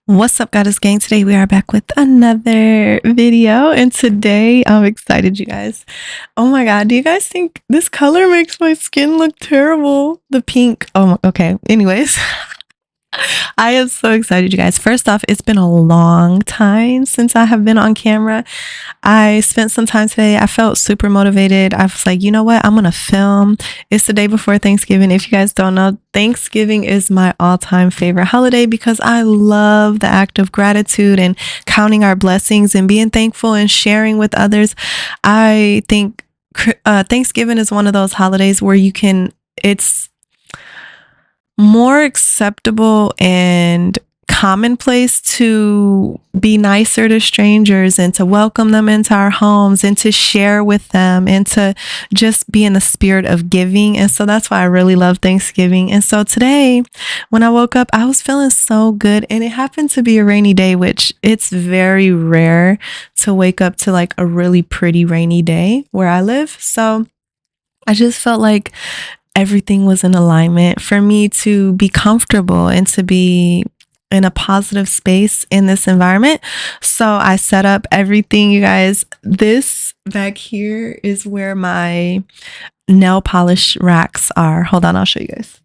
What's up, Goddess Gang? Today we are back with another video, and today I'm excited, you guys. Oh my god, do you guys think this color makes my skin look terrible? The pink. Oh, okay. Anyways, I am so excited, you guys. First off, it's been a long time since I have been on camera. I spent some time today. I felt super motivated. I was like, you know what? I'm going to film. It's the day before Thanksgiving. If you guys don't know, Thanksgiving is my all-time favorite holiday because I love the act of gratitude and counting our blessings and being thankful and sharing with others. I think Thanksgiving is one of those holidays where it's more acceptable and commonplace to be nicer to strangers and to welcome them into our homes and to share with them and to just be in the spirit of giving. And so that's why I really love Thanksgiving. And so today, when I woke up, I was feeling so good, and it happened to be a rainy day, which it's very rare to wake up to like a really pretty rainy day where I live. So I just felt like everything was in alignment for me to be comfortable and to be in a positive space in this environment. So I set up everything, you guys. This back here is where my nail polish racks are. Hold on, I'll show you guys.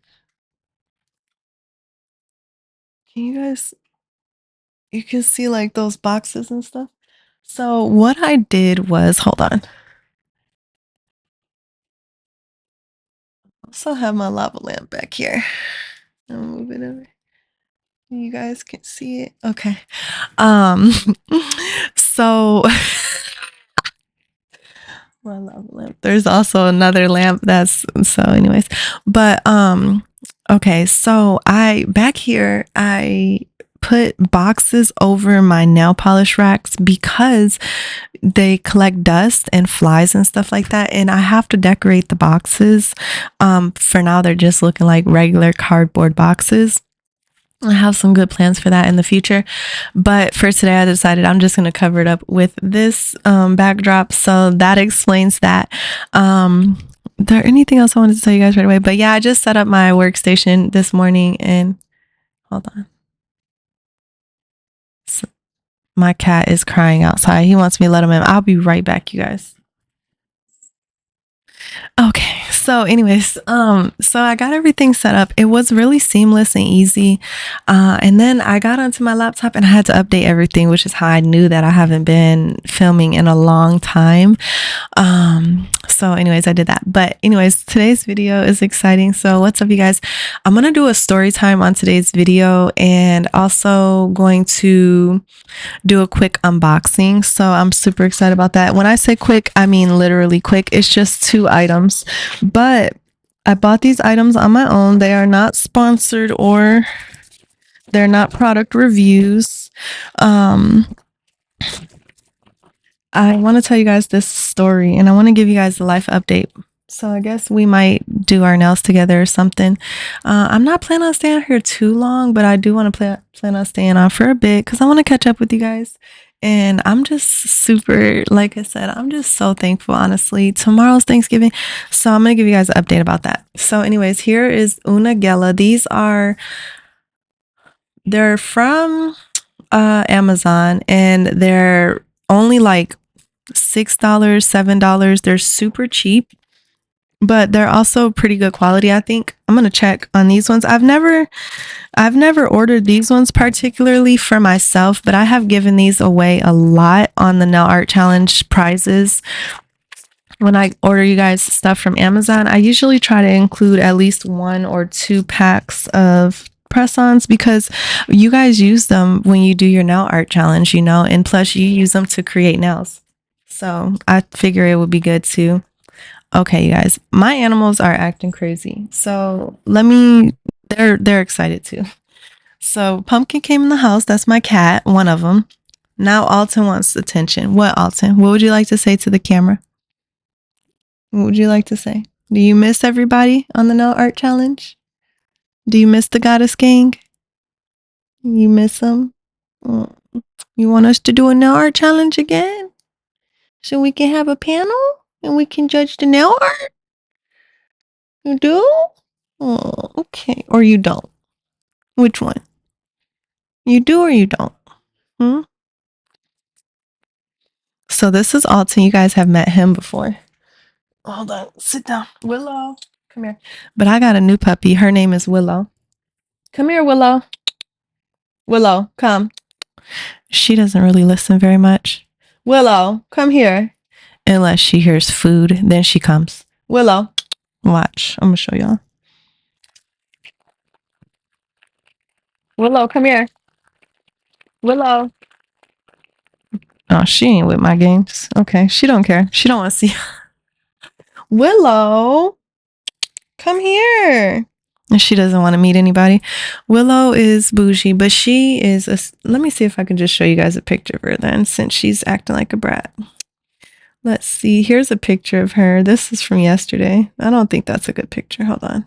Can you guys, you can see like those boxes and stuff. So what I did was, hold on. I also have my lava lamp back here. I'll move it over. You guys can see it. Okay. Um, so my lava lamp. There's also another lamp that's so anyways. But okay, so I back here I put boxes over my nail polish racks because they collect dust and flies and stuff like that, and I have to decorate the boxes. For now they're just looking like regular cardboard boxes. I have some good plans for that in the future. But for today, I decided I'm just going to cover it up with this backdrop. So that explains that. There anything else I wanted to tell you guys right away? But yeah, I just set up my workstation this morning, and hold on. So my cat is crying outside. He wants me to let him in. I'll be right back, you guys. Okay. So anyways, so I got everything set up. It was really seamless and easy. And then I got onto my laptop and I had to update everything, which is how I knew that I haven't been filming in a long time. So anyways, I did that. But anyways, today's video is exciting. So what's up, you guys? I'm going to do a story time on today's video, and also going to do a quick unboxing. So I'm super excited about that. When I say quick, I mean literally quick. It's just 2 items, but I bought these items on my own. They are not sponsored or they're not product reviews. I want to tell you guys this story, and I want to give you guys a life update. So I guess we might do our nails together or something. I'm not planning on staying here too long, but I do want to plan on staying on for a bit because I want to catch up with you guys. And I'm just super, like I said, I'm just so thankful, honestly. Tomorrow's Thanksgiving, so I'm going to give you guys an update about that. So anyways, here is Una Gela. They're from Amazon, and they're only like $6, $7. They're super cheap, but they're also pretty good quality. I think I'm going to check on these ones. I've never ordered these ones particularly for myself, but I have given these away a lot on the nail art challenge prizes. When I order you guys stuff from Amazon, I usually try to include at least 1 or 2 packs of press-ons because you guys use them when you do your nail art challenge, and plus you use them to create nails. So I figure it would be good too. Okay, you guys, my animals are acting crazy. So they're excited too. So Pumpkin came in the house. That's my cat, one of them. Now Alton wants attention. What, Alton? What would you like to say to the camera? What would you like to say? Do you miss everybody on the nail art challenge? Do you miss the Goddess Gang? You miss them? Mm. You want us to do a nail art challenge again? So we can have a panel and we can judge the nail art? You do? Oh, okay. Or you don't? Which one? You do or you don't? Hmm? So this is Alton. You guys have met him before. Hold on. Sit down. Willow. Come here. But I got a new puppy. Her name is Willow. Come here, Willow. Willow, come. She doesn't really listen very much. Willow, come here. Unless she hears food, then she comes. Willow, watch. I'm going to show y'all. Willow, come here. Willow. Oh, she ain't with my games. Okay, she don't care. She don't want to see. Willow, come here. And she doesn't want to meet anybody. Willow is bougie, but she is a... Let me see if I can just show you guys a picture of her then, since she's acting like a brat. Let's see. Here's a picture of her. This is from yesterday. I don't think that's a good picture. Hold on.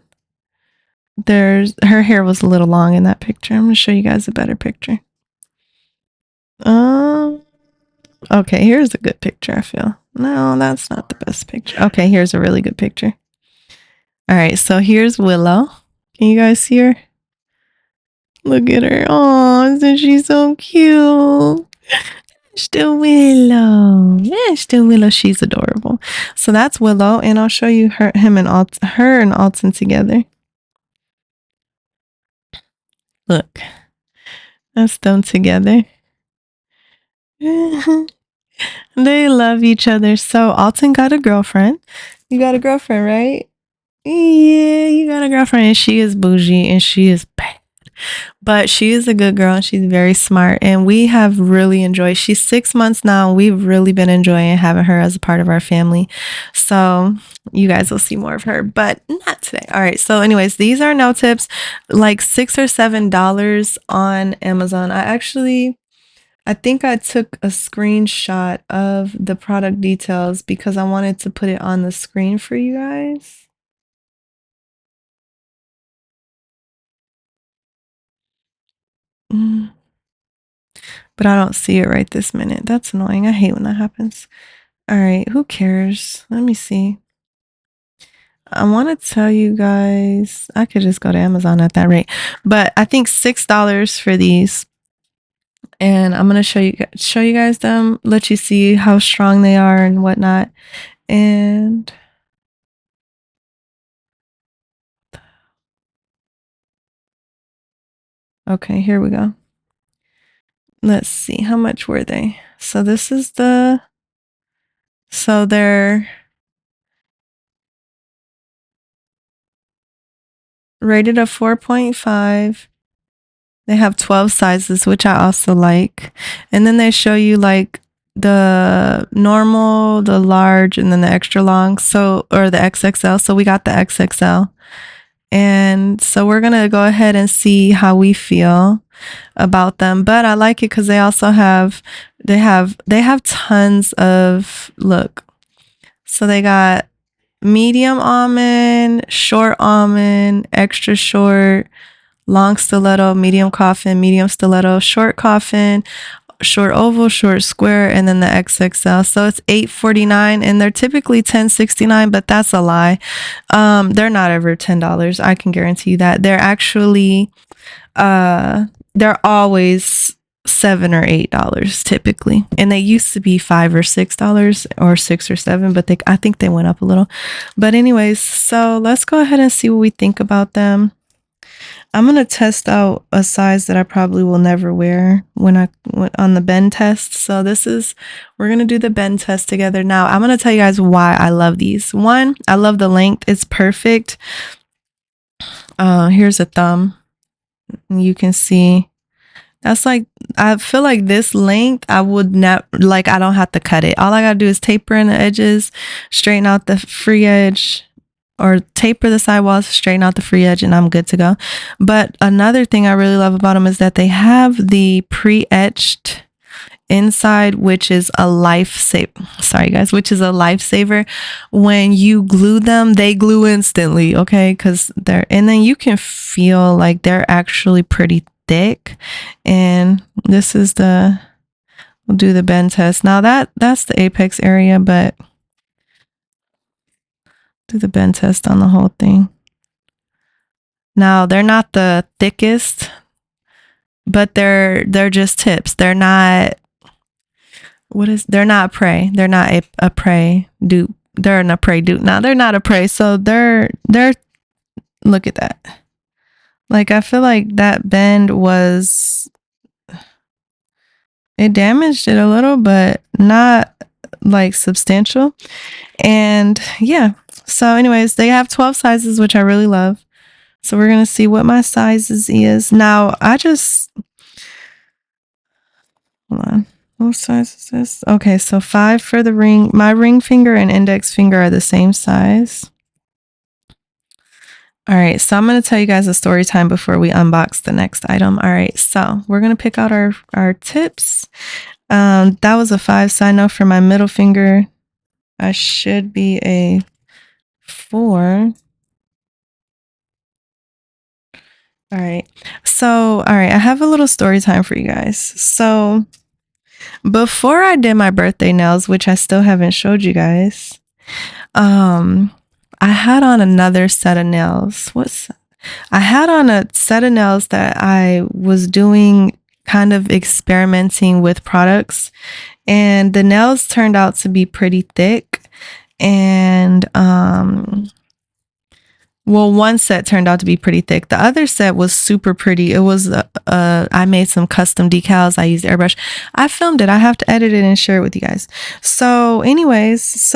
Her hair was a little long in that picture. I'm going to show you guys a better picture. Okay, here's a good picture, I feel. No, that's not the best picture. Okay, here's a really good picture. All right, so here's Willow. Can you guys see her? Look at her. Oh, isn't she so cute? Still Willow. Yeah, still Willow. She's adorable. So that's Willow, and I'll show you her and Alton together. Look, that's them together. They love each other. So Alton got a girlfriend. You got a girlfriend, right? Yeah, you got a girlfriend. And she is bougie and she is bad. But she is a good girl and she's very smart. And we have really enjoyed. She's 6 months now. And we've really been enjoying having her as a part of our family. So you guys will see more of her, but not today. All right. So anyways, these are no tips, like $6 or $7 on Amazon. I think I took a screenshot of the product details because I wanted to put it on the screen for you guys. But I don't see it right this minute. That's annoying. I hate when that happens. All right, who cares? Let me see. I want to tell you guys, I could just go to Amazon at that rate, but I think $6 for these. And I'm going to show you guys them, let you see how strong they are and whatnot. And okay, here we go. Let's see, how much were they? So this is so they're rated a 4.5. They have 12 sizes, which I also like. And then they show you like the normal, the large, and then the extra long. So, or the XXL. So we got the XXL. And so we're going to go ahead and see how we feel about them. But I like it because they also have tons of, look. So they got medium almond, short almond, extra short, long stiletto, medium coffin, medium stiletto, short coffin, short oval, short square, and then the XXL. So it's $8.49 and they're typically $10.69, but that's a lie. They're not ever $10. I can guarantee you that. They're actually they're always $7 or $8 typically. And they used to be $5 or $6 or $6 or $7, but I think they went up a little. But anyways, so let's go ahead and see what we think about them. I'm going to test out a size that I probably will never wear on the bend test. So we're going to do the bend test together. Now, I'm going to tell you guys why I love these. One, I love the length. It's perfect. Here's a thumb. You can see that's like, I feel like this length, I would not, like, I don't have to cut it. All I got to do is taper in the edges, straighten out the free edge, or taper the sidewalls, straighten out the free edge, and I'm good to go. But another thing I really love about them is that they have the pre-etched inside, which is a lifesaver. Sorry guys, which is a lifesaver. When you glue them, they glue instantly, okay? Because and then you can feel like they're actually pretty thick. And this is we'll do the bend test. Now that's the apex area, but do the bend test on the whole thing. Now they're not the thickest. but they're just tips. They're not they're not prey. They're not a prey dupe. They're an a prey dupe. No, they're not a prey. So they're look at that. Like, I feel like that bend was, it damaged it a little, but not like substantial. And yeah. So anyways, they have 12 sizes, which I really love. So we're going to see what my sizes is. Now, hold on. What size is this? Okay, so 5 for the ring. My ring finger and index finger are the same size. All right, so I'm going to tell you guys a story time before we unbox the next item. All right, so we're going to pick out our tips. That was a 5, so I know for my middle finger, I should be a 4. All right, so, all right, I have a little story time for you guys. So before I did my birthday nails, which I still haven't showed you guys, I had on another set of nails. I had on a set of nails that I was doing kind of experimenting with products, and the nails turned out to be pretty thick. And well, one set turned out to be pretty thick. The other set was super pretty. It was I made some custom decals. I used airbrush. I filmed it. I have to edit it and share it with you guys. So anyways,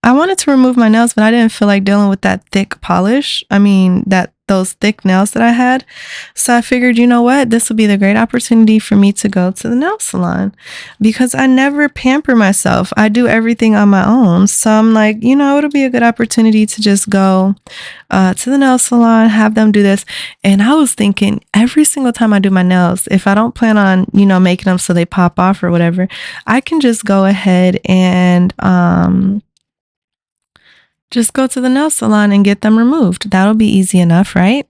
I wanted to remove my nails, but I didn't feel like dealing with that thick polish. I mean, those thick nails that I had. So I figured, you know what? This will be the great opportunity for me to go to the nail salon, because I never pamper myself. I do everything on my own. So I'm like, it'll be a good opportunity to just go to the nail salon, have them do this. And I was thinking, every single time I do my nails, if I don't plan on, making them so they pop off or whatever, I can just go ahead and just go to the nail salon and get them removed. That'll be easy enough, right?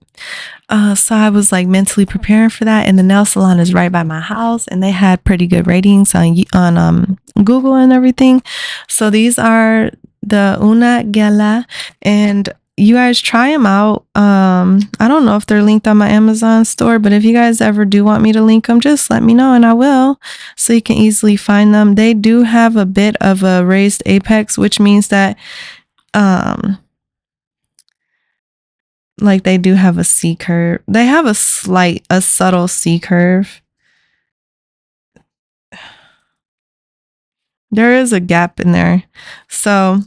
So I was like mentally preparing for that, and the nail salon is right by my house, and they had pretty good ratings on Google and everything. So these are the Una Gala, and you guys try them out. I don't know if they're linked on my Amazon store, but if you guys ever do want me to link them, just let me know and I will, so you can easily find them. They do have a bit of a raised apex, which means that like they do have a C curve. They have a subtle C curve. There is a gap in there. So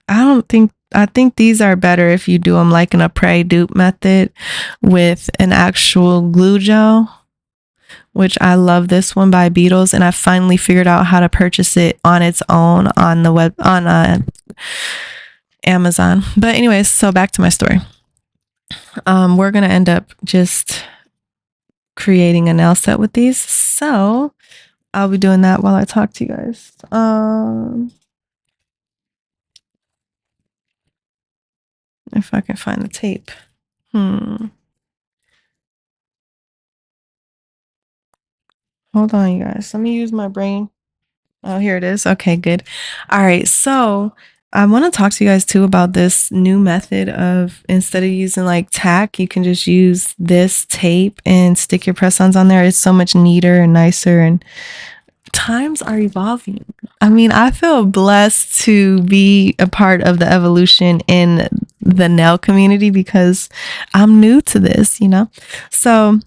I think these are better if you do them like in a prey dupe method with an actual glue gel, which I love this one by Beetles, and I finally figured out how to purchase it on its own on the web, on Amazon. But anyways, so back to my story. We're gonna end up just creating a nail set with these, so I'll be doing that while I talk to you guys. If I can find the tape. Hold on, you guys. Let me use my brain. Oh, here it is. Okay, good. All right, so I want to talk to you guys too about this new method of, instead of using like tack, you can just use this tape and stick your press-ons on there. It's so much neater and nicer, and times are evolving. I mean, I feel blessed to be a part of the evolution in the nail community because I'm new to this, So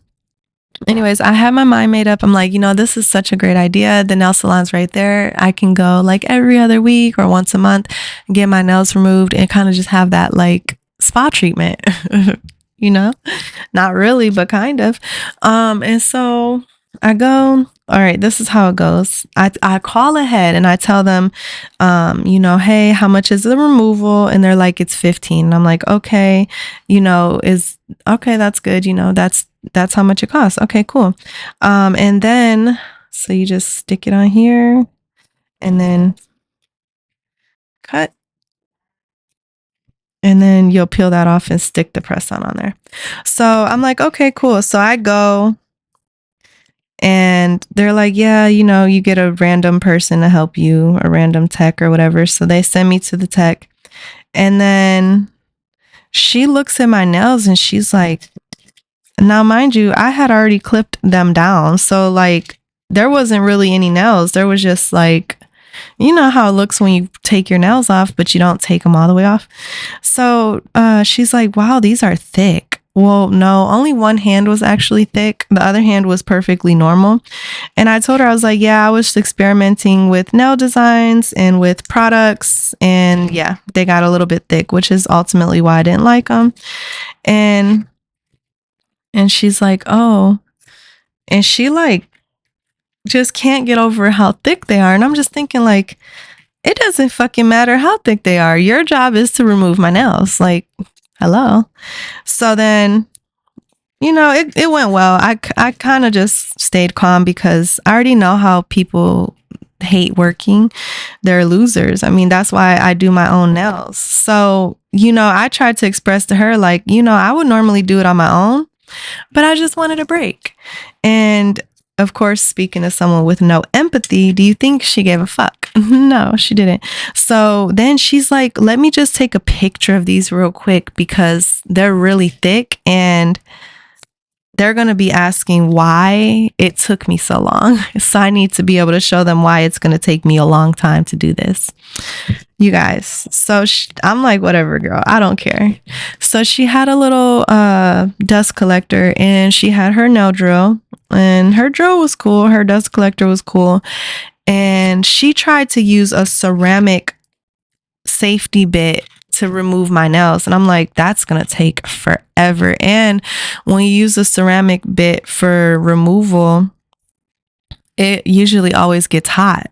anyways, I had my mind made up. I'm like, this is such a great idea. The nail salon's right there. I can go like every other week or once a month and get my nails removed and kind of just have that like spa treatment, not really, but kind of. And so I go, all right, this is how it goes. I call ahead and I tell them, hey, how much is the removal? And they're like, it's 15. And I'm like, okay, okay, that's good. That's how much it costs. Okay, cool. And then, so you just stick it on here and then cut. And then you'll peel that off and stick the press on there. So I'm like, okay, cool. So I go and they're like, yeah, you get a random person to help you, a random tech or whatever. So they send me to the tech. And then she looks at my nails and she's like, Now, mind you, I had already clipped them down. So like there wasn't really any nails. There was just like, you know how it looks when you take your nails off, but you don't take them all the way off. So she's like, wow, these are thick. Well, no, only one hand was actually thick. The other hand was perfectly normal. And I told her, I was like, yeah, I was experimenting with nail designs and with products. And yeah, they got a little bit thick, which is ultimately why I didn't like them. And she's like, oh, and she like just can't get over how thick they are. And I'm just thinking like, it doesn't fucking matter how thick they are. Your job is to remove my nails. Like, hello. So then, you know, it went well. I kind of just stayed calm because I already know how people hate working. They're losers. I mean, that's why I do my own nails. So, you know, I tried to express to her, like, you know, I would normally do it on my own, but I just wanted a break. And of course, speaking to someone with no empathy, do you think she gave a fuck? No, she didn't. So then she's like, let me just take a picture of these real quick because they're really thick and they're going to be asking why it took me so long. So I need to be able to show them why it's going to take me a long time to do this. You guys. So I'm like, whatever, girl. I don't care. So she had a little dust collector and she had her nail drill. And her drill was cool. Her dust collector was cool. And she tried to use a ceramic safety bit to remove my nails. And I'm like, that's going to take forever. And when you use a ceramic bit for removal, it usually always gets hot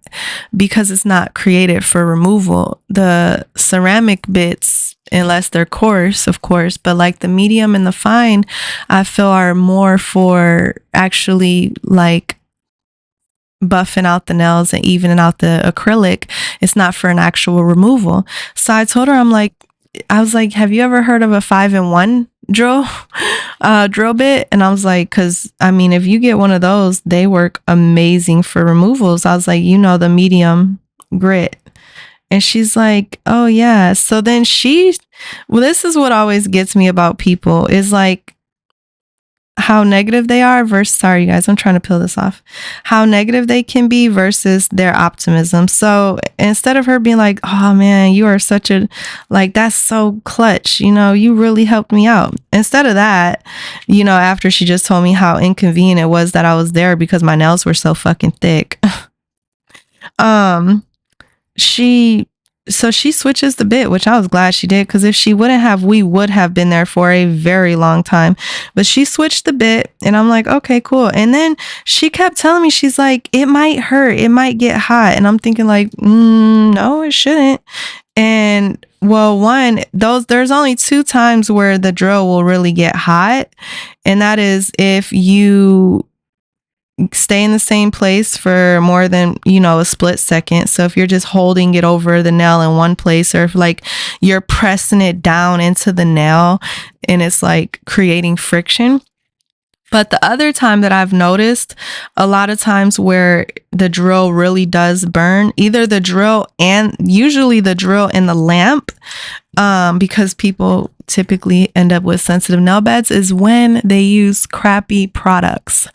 because it's not created for removal. The ceramic bits, unless they're coarse, of course, but like the medium and the fine, I feel are more for actually like buffing out the nails and evening out the acrylic. It's not for an actual removal. So I told her, I was like, have you ever heard of a 5-in-1 drill bit? And I was like, cause I mean, if you get one of those, they work amazing for removals. I was like, you know, the medium grit. And she's like, oh yeah. So then well, this is what always gets me about people is like how negative they are versus, sorry, you guys, I'm trying to peel this off, how negative they can be versus their optimism. So instead of her being like, oh man, you are such a, like, that's so clutch, you know, you really helped me out. Instead of that, you know, after she just told me how inconvenient it was that I was there because my nails were so fucking thick. She switches the bit, which I was glad she did, because if she wouldn't have, we would have been there for a very long time. But she switched the bit and I'm like, okay, cool. And then she kept telling me, she's like, it might hurt, it might get hot. And I'm thinking like, no, it shouldn't. And well, there's only 2 times where the drill will really get hot. And that is if you stay in the same place for more than, you know, a split second. So if you're just holding it over the nail in one place, or if like you're pressing it down into the nail and it's like creating friction. But the other time that I've noticed, a lot of times where the drill really does burn, either the drill and usually the drill and the lamp, because people typically end up with sensitive nail beds, is when they use crappy products.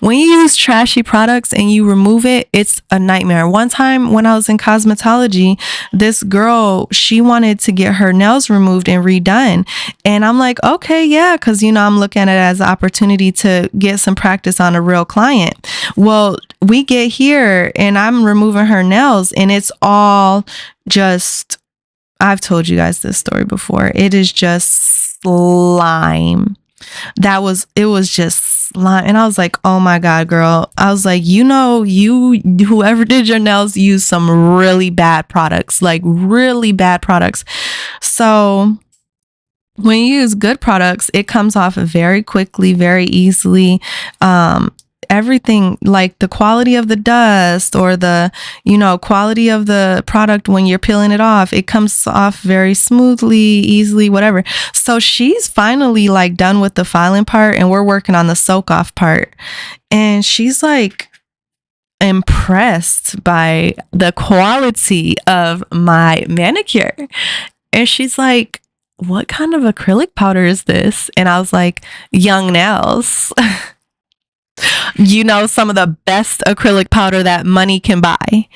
When you use trashy products and you remove it, it's a nightmare. One time when I was in cosmetology, this girl, she wanted to get her nails removed and redone. And I'm like, okay, yeah, because, you know, I'm looking at it as an opportunity to get some practice on a real client. Well, we get here and I'm removing her nails and it's all just, I've told you guys this story before. It is just slime. It was just slime. And I was like, oh my God, girl. I was like, you know, whoever did your nails used some really bad products, like really bad products. So when you use good products, it comes off very quickly, very easily. Everything, like the quality of the dust or the, you know, quality of the product when you're peeling it off, it comes off very smoothly, easily, whatever. So she's finally like done with the filing part and we're working on the soak off part. And she's like impressed by the quality of my manicure. And she's like, what kind of acrylic powder is this? And I was like, Young Nails. You know, some of the best acrylic powder that money can buy.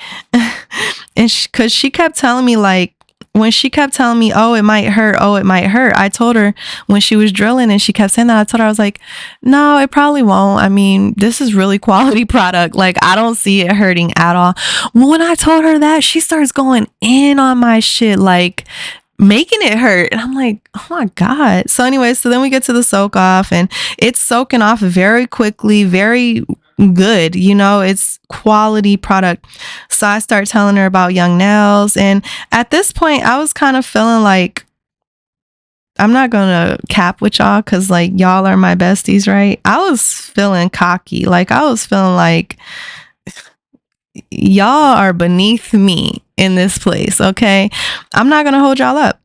And because she kept telling me, like, when she kept telling me, oh, it might hurt, oh, it might hurt, I told her when she was drilling and she kept saying that, I told her, I was like, no, it probably won't. I mean, this is really quality product. Like, I don't see it hurting at all. When I told her that, she starts going in on my shit, like making it hurt. And I'm like, oh my God. So anyway, so then we get to the soak off and it's soaking off very quickly, very good. You know, it's quality product. So I start telling her about Young Nails. And at this point, I was kind of feeling like, I'm not going to cap with y'all because like y'all are my besties, right? I was feeling cocky. Like I was feeling like y'all are beneath me in this place. Okay. I'm not going to hold y'all up.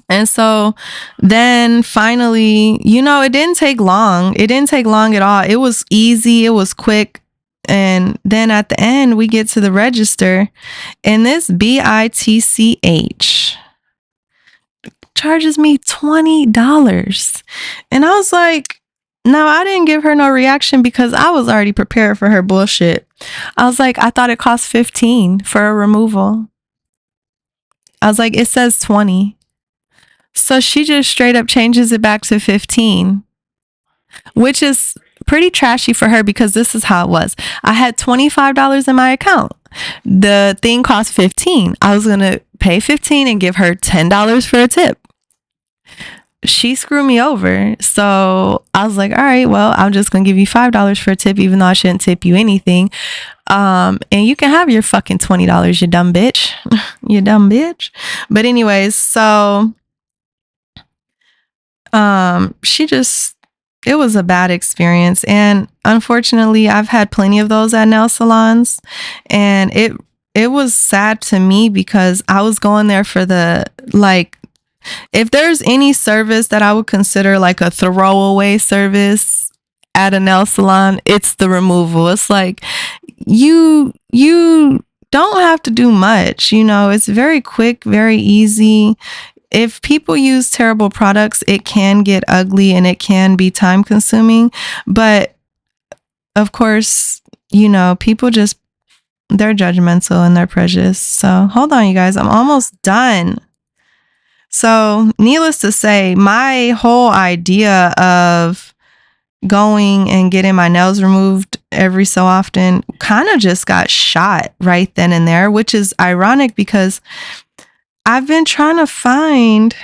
And so then finally, you know, it didn't take long. It didn't take long at all. It was easy. It was quick. And then at the end, we get to the register and this BITCH charges me $20. And I was like, no, I didn't give her no reaction because I was already prepared for her bullshit. I was like, I thought it cost 15 for a removal. I was like, it says 20. So she just straight up changes it back to 15, which is pretty trashy for her because this is how it was. I had $25 in my account. The thing cost 15. I was going to pay 15 and give her $10 for a tip. She screwed me over. So I was like, all right, well, I'm just going to give you $5 for a tip, even though I shouldn't tip you anything. And you can have your fucking $20, you dumb bitch. You dumb bitch. But anyways, so it was a bad experience. And unfortunately, I've had plenty of those at nail salons. And it was sad to me because I was going there for the, like, if there's any service that I would consider like a throwaway service at a nail salon, it's the removal. It's like you don't have to do much, you know, it's very quick, very easy. If people use terrible products, it can get ugly and it can be time consuming. But of course, you know, people just, they're judgmental and they're prejudiced. So hold on, you guys, I'm almost done. So needless to say, my whole idea of going and getting my nails removed every so often kind of just got shot right then and there, which is ironic because I've been trying to find,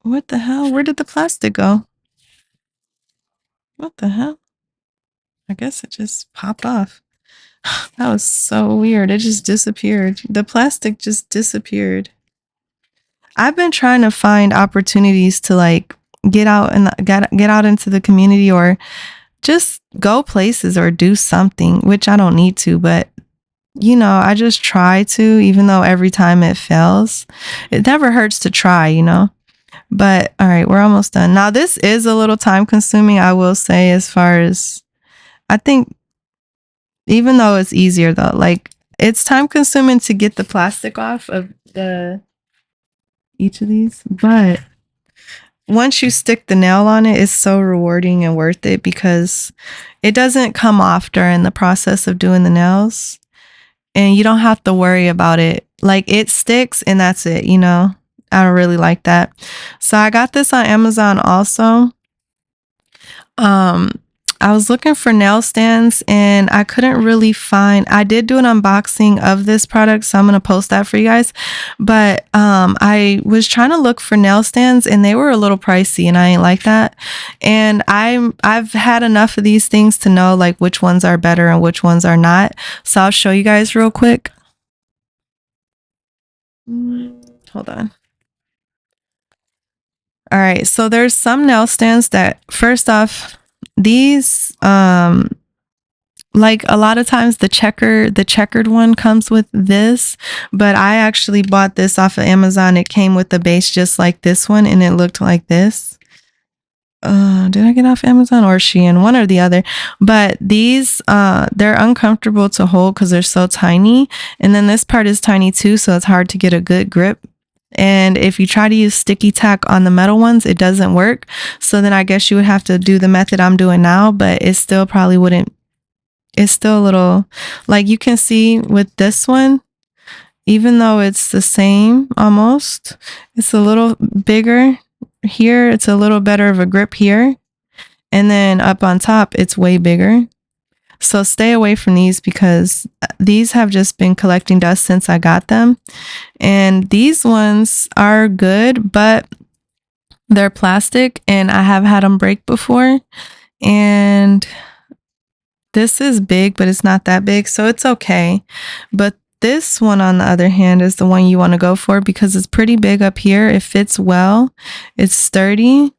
what the hell? Where did the plastic go? What the hell? I guess it just popped off. That was so weird. It just disappeared. The plastic just disappeared. I've been trying to find opportunities to like get out and get out into the community or just go places or do something, which I don't need to, but you know, I just try to, even though every time it fails. It never hurts to try, you know. But all right, we're almost done. Now this is a little time consuming, I will say, as far as I think, even though it's easier though, like it's time consuming to get the plastic off of each of these, but once you stick the nail on it, it's so rewarding and worth it because it doesn't come off during the process of doing the nails and you don't have to worry about it. Like it sticks and that's it, you know. I don't really like that. So I got this on Amazon also. I was looking for nail stands and I couldn't really find, I did do an unboxing of this product, so I'm going to post that for you guys. But I was trying to look for nail stands and they were a little pricey and I ain't like that. And I've had enough of these things to know like which ones are better and which ones are not. So I'll show you guys real quick. Hold on. All right, so there's some nail stands that, first off, these like a lot of times the checkered one comes with this, but I actually bought this off of Amazon. It came with a base just like this one and it looked like this. Did I get off Amazon or Shein? One or the other. But these they're uncomfortable to hold because they're so tiny, and then this part is tiny too, so it's hard to get a good grip. And if you try to use sticky tack on the metal ones, it doesn't work. So then I guess you would have to do the method I'm doing now, but it still probably wouldn't. It's still a little, like you can see with this one, even though it's the same almost, it's a little bigger here. It's a little better of a grip here. And then up on top, it's way bigger. So stay away from these because these have just been collecting dust since I got them. And these ones are good, but they're plastic and I have had them break before. And this is big, but it's not that big, so it's okay. But this one, on the other hand, is the one you want to go for because it's pretty big up here. It fits well. It's sturdy.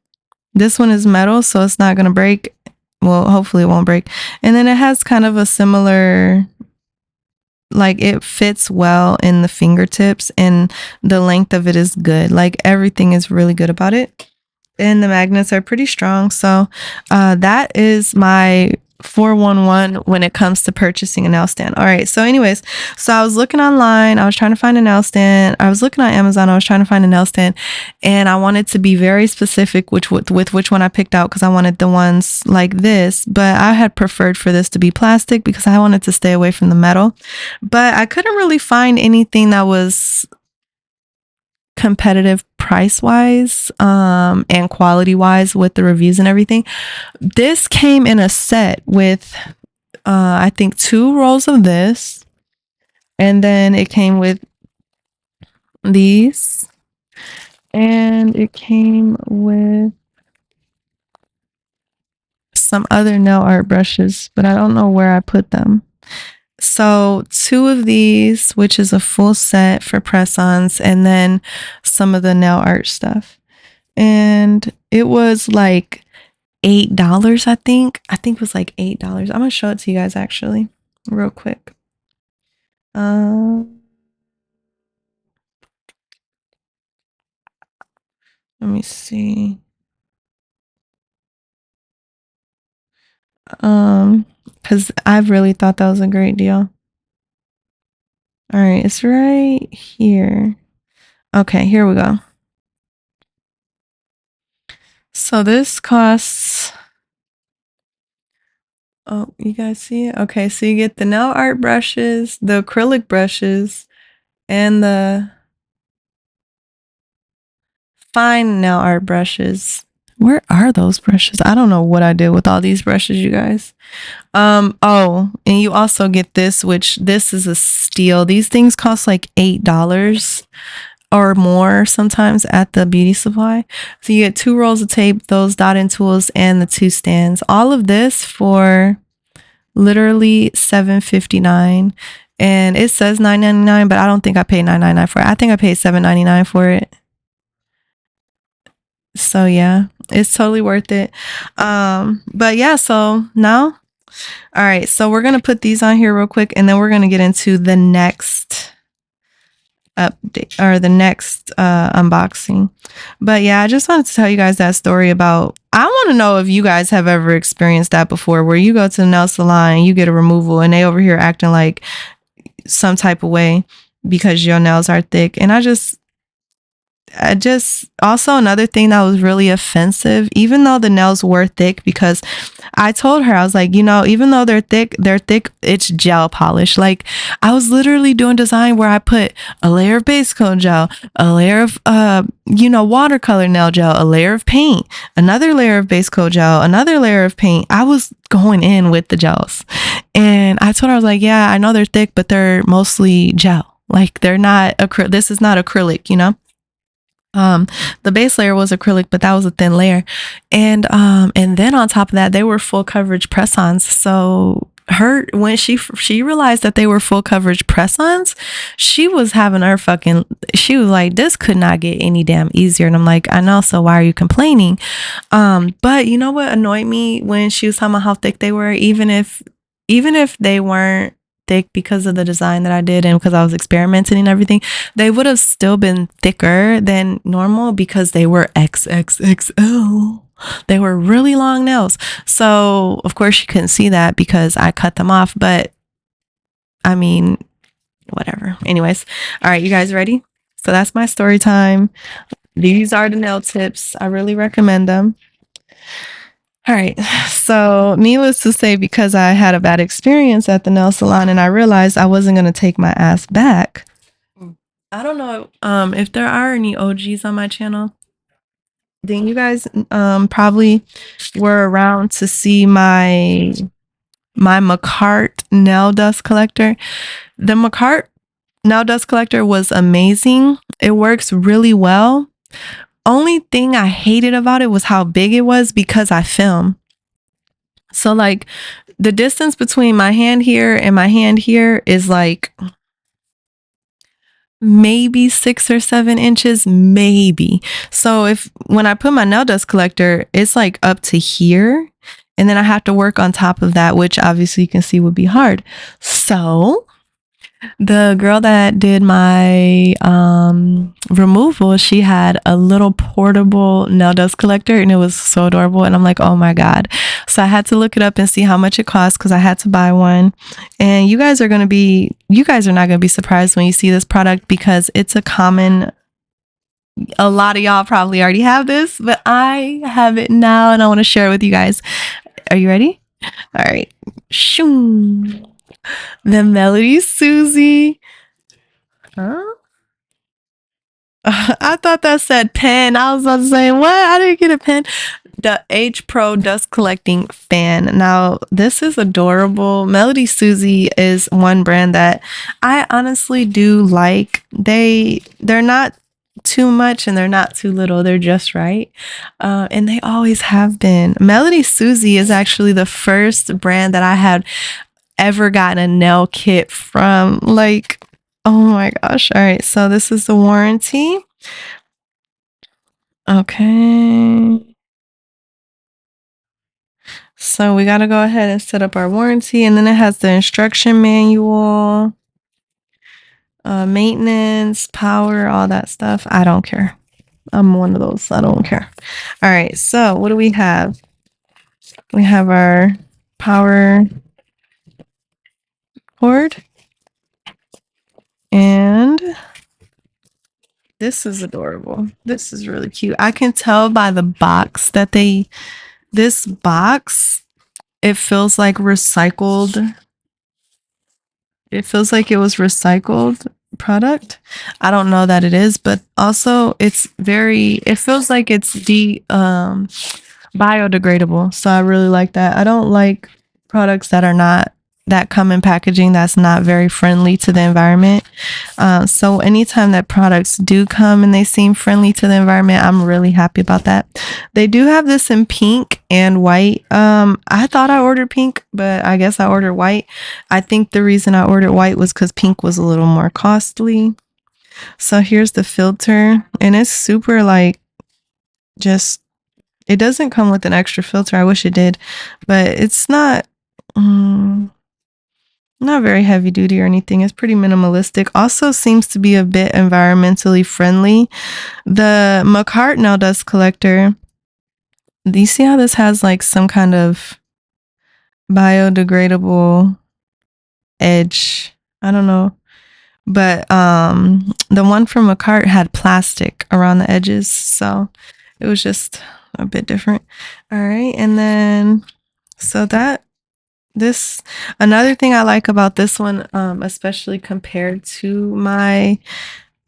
This one is metal, so it's not going to break. Well, hopefully it won't break. And then it has kind of a similar, like it fits well in the fingertips and the length of it is good. Like everything is really good about it. And the magnets are pretty strong. So that is my 411 when it comes to purchasing a nail stand. All right. So anyways, so I was looking online. I was trying to find a nail stand. I was looking on Amazon. I was trying to find a nail stand and I wanted to be very specific with which one I picked out because I wanted the ones like this, but I had preferred for this to be plastic because I wanted to stay away from the metal, but I couldn't really find anything that was competitive price wise and quality wise with the reviews and everything. This came in a set with I think 2 rolls of this, and then it came with these, and it came with some other nail art brushes, but I don't know where I put them. So 2 of these, which is a full set for press-ons, and then some of the nail art stuff. And it was like $8, I think. I think it was like $8. I'm gonna show it to you guys actually, real quick. Let me see. Because I've really thought that was a great deal. All right, it's right here. Okay, here we go. So this costs, oh, you guys see it? Okay, so you get the nail art brushes, the acrylic brushes, and the fine nail art brushes. Where are those brushes? I don't know what I did with all these brushes, you guys. Oh, and you also get this, which this is a steal. These things cost like $8 or more sometimes at the beauty supply. So you get 2 rolls of tape, those dotting tools, and the 2 stands. All of this for literally $7.59. And it says $9.99, but I don't think I paid $9.99 for it. I think I paid $7.99 for it. So yeah, it's totally worth it. But yeah, so now, all right, so we're gonna put these on here real quick, and then we're gonna get into the next update or the next unboxing. But yeah, I just wanted to tell you guys that story about, I want to know if you guys have ever experienced that before, where you go to the nail salon and you get a removal and they over here acting like some type of way because your nails are thick. And I just also another thing that was really offensive, even though the nails were thick, because I told her, I was like, you know, even though they're thick, it's gel polish. Like I was literally doing design where I put a layer of base coat gel, a layer of watercolor nail gel, a layer of paint, another layer of base coat gel, another layer of paint. I was going in with the gels, and I told her, I was like, yeah, I know they're thick, but they're mostly gel. Like they're not this is not acrylic, you know. The base layer was acrylic, but that was a thin layer. And then on top of that, they were full coverage press-ons. So when she realized that they were full coverage press-ons, she was having she was like, this could not get any damn easier. And I'm like, I know, so why are you complaining? But you know what annoyed me when she was talking about how thick they were, even if they weren't thick because of the design that I did and because I was experimenting and everything, they would have still been thicker than normal because they were XXL. They were really long nails. So of course you couldn't see that because I cut them off, but I mean, whatever. Anyways, all right, you guys ready? So that's my story time. These are the nail tips. I really recommend them. All right. So, needless to say, because I had a bad experience at the nail salon and I realized I wasn't going to take my ass back. I don't know if there are any OGs on my channel. Then you guys probably were around to see my McCart nail dust collector. The McCart nail dust collector was amazing. It works really well. Only thing I hated about it was how big it was because I film. So like the distance between my hand here and my hand here is like maybe 6 or 7 inches, maybe. So if when I put my nail dust collector, it's like up to here. And then I have to work on top of that, which obviously you can see would be hard. So the girl that did my removal, she had a little portable nail dust collector and it was so adorable. And I'm like, oh my God. So I had to look it up and see how much it cost because I had to buy one. And you guys are not going to be surprised when you see this product because it's a lot of y'all probably already have this, but I have it now and I want to share it with you guys. Are you ready? All right. Shoom. The Melody Susie. Huh? I thought that said pen. I was about to say, what? I didn't get a pen. The H Pro dust collecting fan. Now, this is adorable. Melody Susie is one brand that I honestly do like. They're not too much and they're not too little. They're just right. And they always have been. Melody Susie is actually the first brand that I had ever gotten a nail kit from. Like, oh my gosh. All right. So this is the warranty. Okay. So we got to go ahead and set up our warranty. And then it has the instruction manual, maintenance, power, all that stuff. I don't care. I'm one of those. I don't care. All right. So what do we have? We have our power cord. And this is adorable. This is really cute. I can tell by the box that this box, it feels like recycled. It feels like it was recycled product. I don't know that it is, but also it feels like it's biodegradable. So I really like that. I don't like products that come in packaging that's not very friendly to the environment. So anytime that products do come and they seem friendly to the environment, I'm really happy about that. They do have this in pink and white. I thought I ordered pink, but I guess I ordered white. I think the reason I ordered white was because pink was a little more costly. So here's the filter, and it's super it doesn't come with an extra filter. I wish it did, but it's not very heavy duty or anything. It's pretty minimalistic. Also seems to be a bit environmentally friendly. The McCart nail dust collector. Do you see how this has like some kind of biodegradable edge? I don't know. But the one from McCart had plastic around the edges, so it was just a bit different. All right, and then so another thing I like about this one, especially compared to my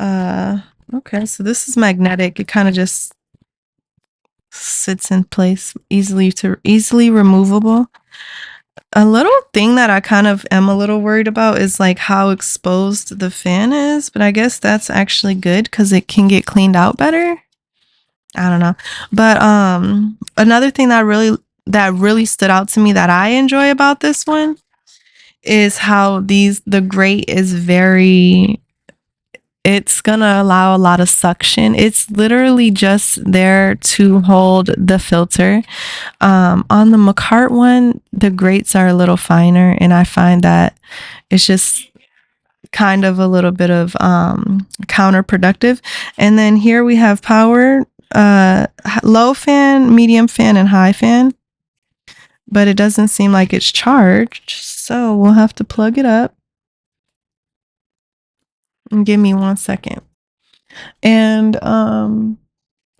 okay, so this is magnetic. It kind of just sits in place, easily removable. A little thing that I kind of am a little worried about is like how exposed the fan is, but I guess that's actually good because it can get cleaned out better. I don't know. But another thing that really stood out to me that I enjoy about this one is how the grate is it's gonna allow a lot of suction. It's literally just there to hold the filter. On the McCart one, the grates are a little finer, and I find that it's just kind of a little bit of counterproductive. And then here we have power, low fan, medium fan, and high fan. But it doesn't seem like it's charged, so we'll have to plug it up. And give me 1 second. And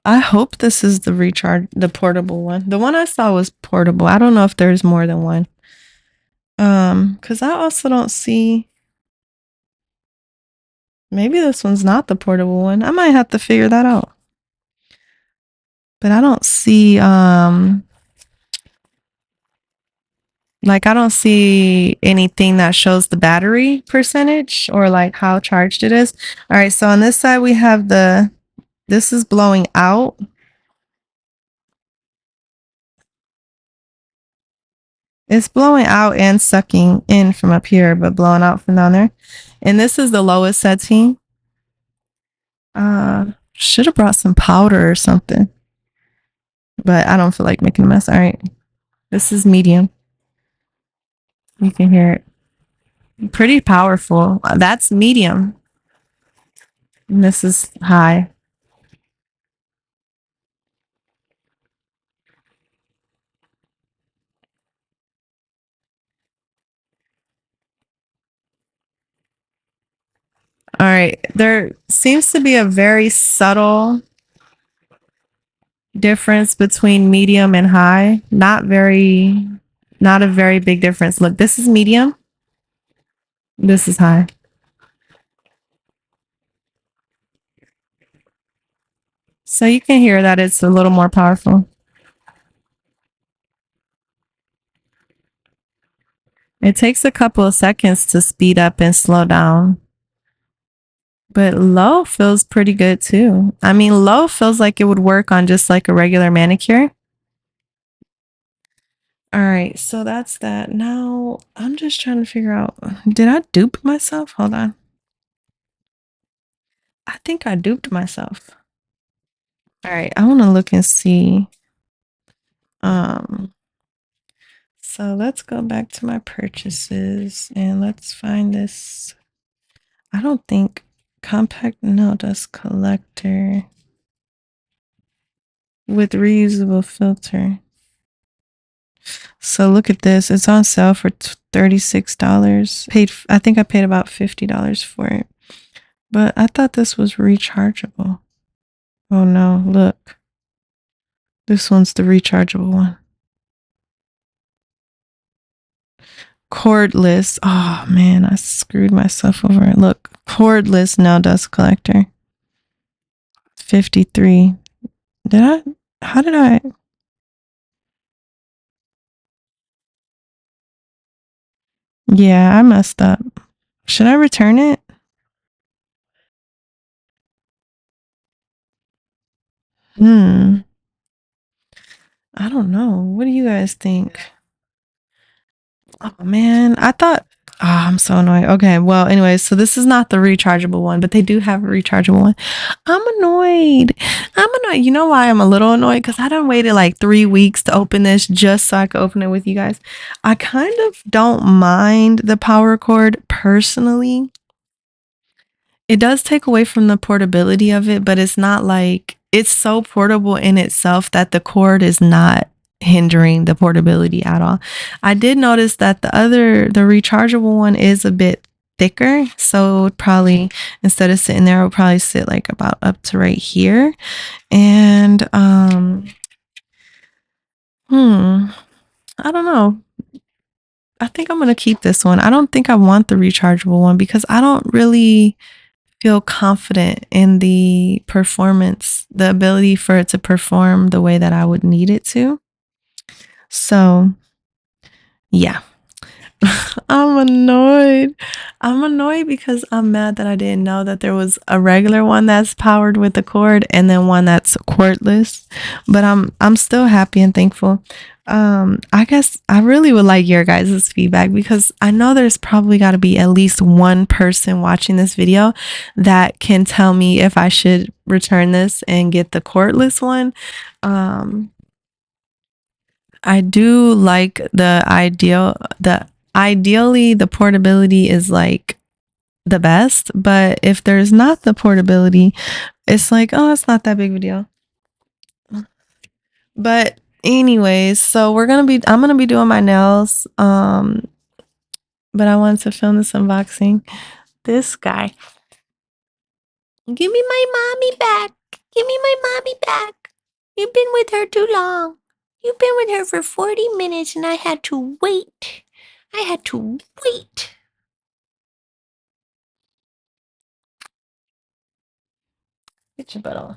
I hope this is the portable one. The one I saw was portable. I don't know if there's more than one. Cuz I also don't see, maybe this one's not the portable one. I might have to figure that out. But I don't see like I don't see anything that shows the battery percentage or like how charged it is. All right, so on this side we have this is blowing out. It's blowing out and sucking in from up here, but blowing out from down there. And this is the lowest setting. Should have brought some powder or something. But I don't feel like making a mess. All right. This is medium. You can hear it. Pretty powerful. That's medium. And this is high. All right. There seems to be a very subtle difference between medium and high. Not a very big difference. Look, this is medium. This is high. So you can hear that it's a little more powerful. It takes a couple of seconds to speed up and slow down. But low feels pretty good too. I mean, low feels like it would work on just like a regular manicure. All right, so that's that. Now I'm just trying to figure out, did I dupe myself? Hold on. I think I duped myself. All right, I want to look and see. So let's go back to my purchases and let's find this. I don't think compact nail dust collector with reusable filter. So look at this. It's on sale for $36. I think I paid about $50 for it. But I thought this was rechargeable. Oh no, look. This one's the rechargeable one. Cordless. Oh man, I screwed myself over. Look, cordless nail dust collector. 53. How did I? Yeah, I messed up. Should I return it? I don't know. What do you guys think? Oh man, I thought. I'm so annoyed. Okay, well, anyways, so this is not the rechargeable one, but they do have a rechargeable one. I'm annoyed. I'm annoyed. You know why I'm a little annoyed? Because I done waited like 3 weeks to open this just so I could open it with you guys. I kind of don't mind the power cord personally. It does take away from the portability of it, but it's not like it's so portable in itself that the cord is not hindering the portability at all. I did notice that the rechargeable one is a bit thicker, so it would probably, instead of sitting there, it would probably sit like about up to right here. And I don't know. I think I'm gonna keep this one. I don't think I want the rechargeable one because I don't really feel confident in the performance, the ability for it to perform the way that I would need it to. So, yeah. I'm annoyed. I'm annoyed because I'm mad that I didn't know that there was a regular one that's powered with a cord and then one that's cordless. But I'm still happy and thankful. I guess I really would like your guys' feedback because I know there's probably got to be at least one person watching this video that can tell me if I should return this and get the cordless one. I do like ideally the portability is like the best, but if there's not the portability, it's like, oh, it's not that big of a deal. But anyways, so I'm gonna be doing my nails. But I wanted to film this unboxing. This guy. Give me my mommy back. Give me my mommy back. You've been with her too long. You've been with her for 40 minutes and I had to wait. I had to wait. Get your butt on.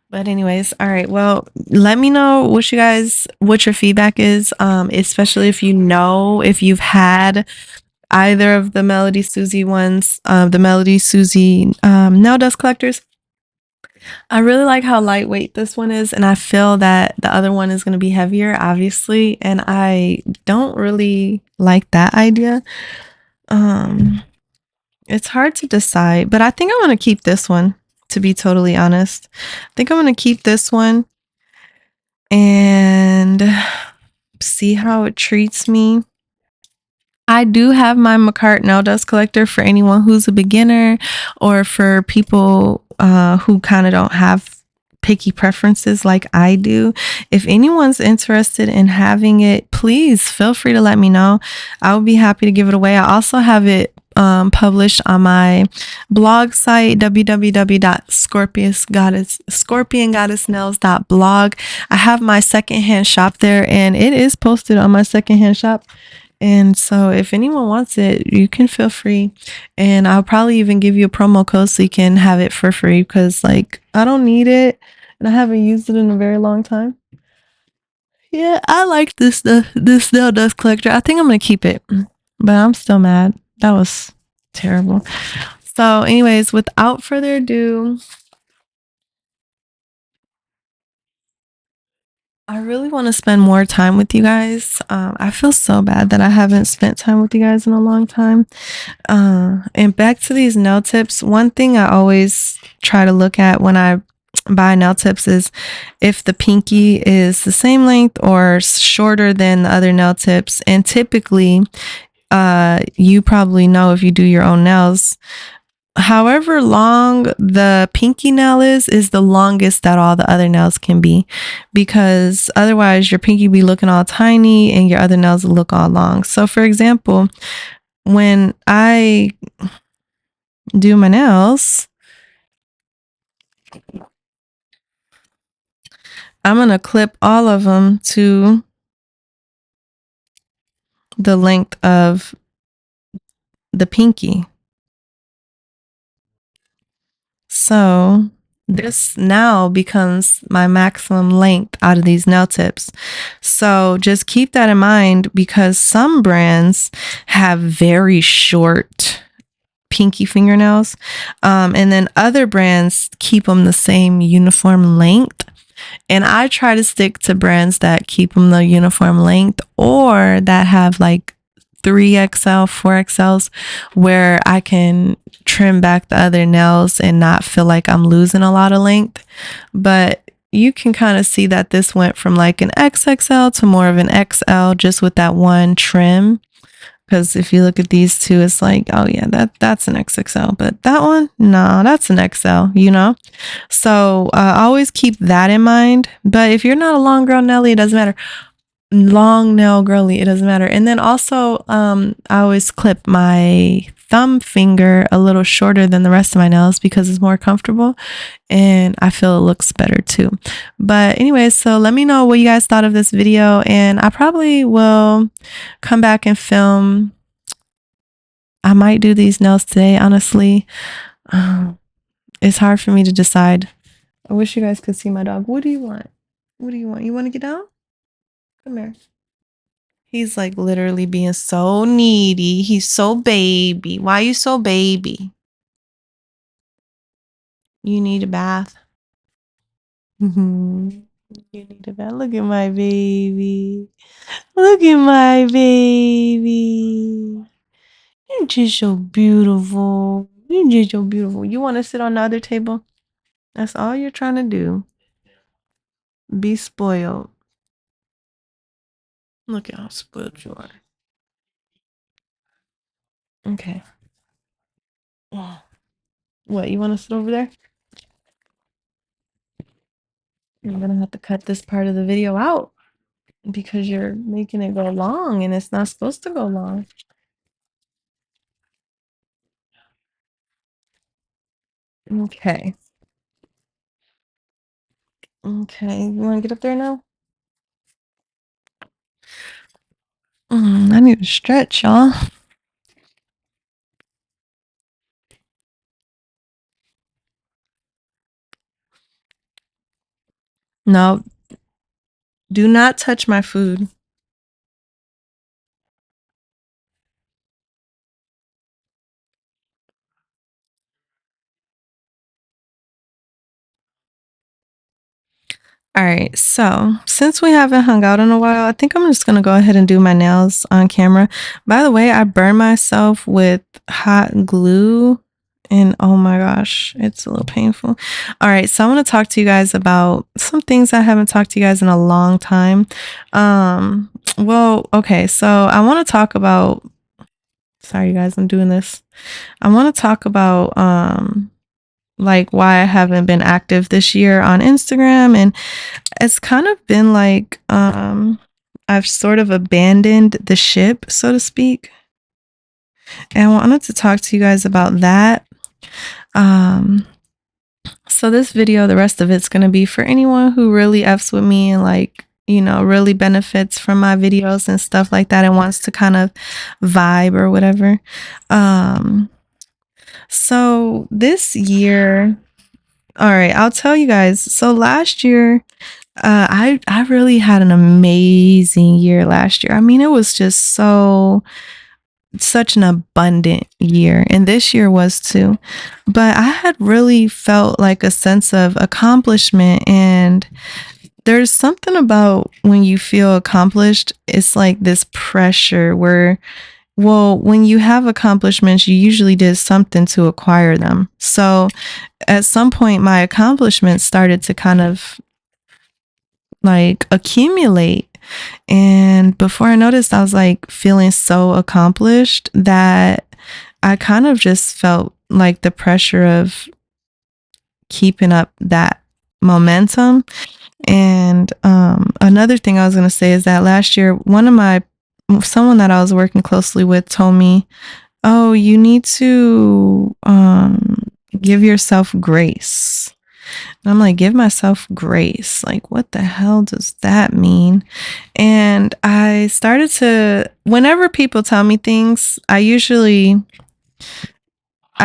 But anyways, all right. Well, let me know what your feedback is. Especially if you've had either of the Melody Susie ones, the Melody Susie nail dust collectors. I really like how lightweight this one is, and I feel that the other one is going to be heavier, obviously, and I don't really like that idea. Um, it's hard to decide, but I think I'm going to keep this one, to be totally honest. I think I'm going to keep this one and see how it treats me. I do have my McCart nail dust collector for anyone who's a beginner or for people who kind of don't have picky preferences like I do. If anyone's interested in having it, please feel free to let me know. I would be happy to give it away. I also have it published on my blog site, www.scorpiongoddessnails.blog. I have my secondhand shop there, and it is posted on my secondhand shop. And so if anyone wants it, you can feel free. And I'll probably even give you a promo code so you can have it for free, because like I don't need it and I haven't used it in a very long time. Yeah, I like this nail dust collector. I think I'm gonna keep it. But I'm still mad. That was terrible. So anyways, without further ado, I really want to spend more time with you guys. I feel so bad that I haven't spent time with you guys in a long time. And back to these nail tips, one thing I always try to look at when I buy nail tips is if the pinky is the same length or shorter than the other nail tips. And typically, you probably know if you do your own nails, however long the pinky nail is the longest that all the other nails can be, because otherwise your pinky be looking all tiny and your other nails will look all long. So for example, when I do my nails, I'm going to clip all of them to the length of the pinky. So this now becomes my maximum length out of these nail tips. So just keep that in mind, because some brands have very short pinky fingernails. And then other brands keep them the same uniform length. And I try to stick to brands that keep them the uniform length, or that have like 3XL, 4XLs, where I can trim back the other nails and not feel like I'm losing a lot of length. But you can kind of see that this went from like an XXL to more of an XL just with that one trim. Because if you look at these two, it's like, oh yeah, that's an XXL, but that one, no, that's an XL. So always keep that in mind. But if you're not a long girl Nelly, it doesn't matter. Long nail girly, it doesn't matter. And then also, I always clip my thumb finger a little shorter than the rest of my nails because it's more comfortable and I feel it looks better too. But anyways, so let me know what you guys thought of this video, and I probably will come back and film. I might do these nails today, honestly. It's hard for me to decide. I wish you guys could see my dog. What do you want? What do you want? You want to get down? Come here. He's like literally being so needy. He's so baby. Why are you so baby? You need a bath. You need a bath. Look at my baby. Look at my baby. You're just so beautiful. You're just so beautiful. You want to sit on the other table? That's all you're trying to do. Be spoiled. Look at how spoiled you are. Okay. What, you want to sit over there? You're gonna have to cut this part of the video out because you're making it go long and it's not supposed to go long. Okay. Okay. You want to get up there now? I need to stretch, y'all. No, do not touch my food. All right, so since we haven't hung out in a while, I think I'm just gonna go ahead and do my nails on camera. By the way, I burned myself with hot glue, and oh my gosh, it's a little painful. All right, so I want to talk to you guys about some things I haven't talked to you guys in a long time. Well, okay, so I want to talk about. Sorry, you guys, I'm doing this. I want to talk about like why I haven't been active this year on Instagram, and it's kind of been like I've sort of abandoned the ship, so to speak. And I wanted to talk to you guys about that. Um so this video, the rest of it's going to be for anyone who really f's with me and like, you know, really benefits from my videos and stuff like that and wants to kind of vibe or whatever. Um so this year, all right, I'll tell you guys. So last year, I really had an amazing year last year. I mean, it was just such an abundant year, and this year was too. But I had really felt like a sense of accomplishment, and there's something about when you feel accomplished, it's like this pressure where, well, when you have accomplishments, you usually did something to acquire them. So at some point, my accomplishments started to kind of like accumulate. And before I noticed, I was like feeling so accomplished that I kind of just felt like the pressure of keeping up that momentum. And another thing I was going to say is that last year, someone that I was working closely with told me, oh, you need to give yourself grace. And I'm like, give myself grace. Like, what the hell does that mean? And I started to, whenever people tell me things, I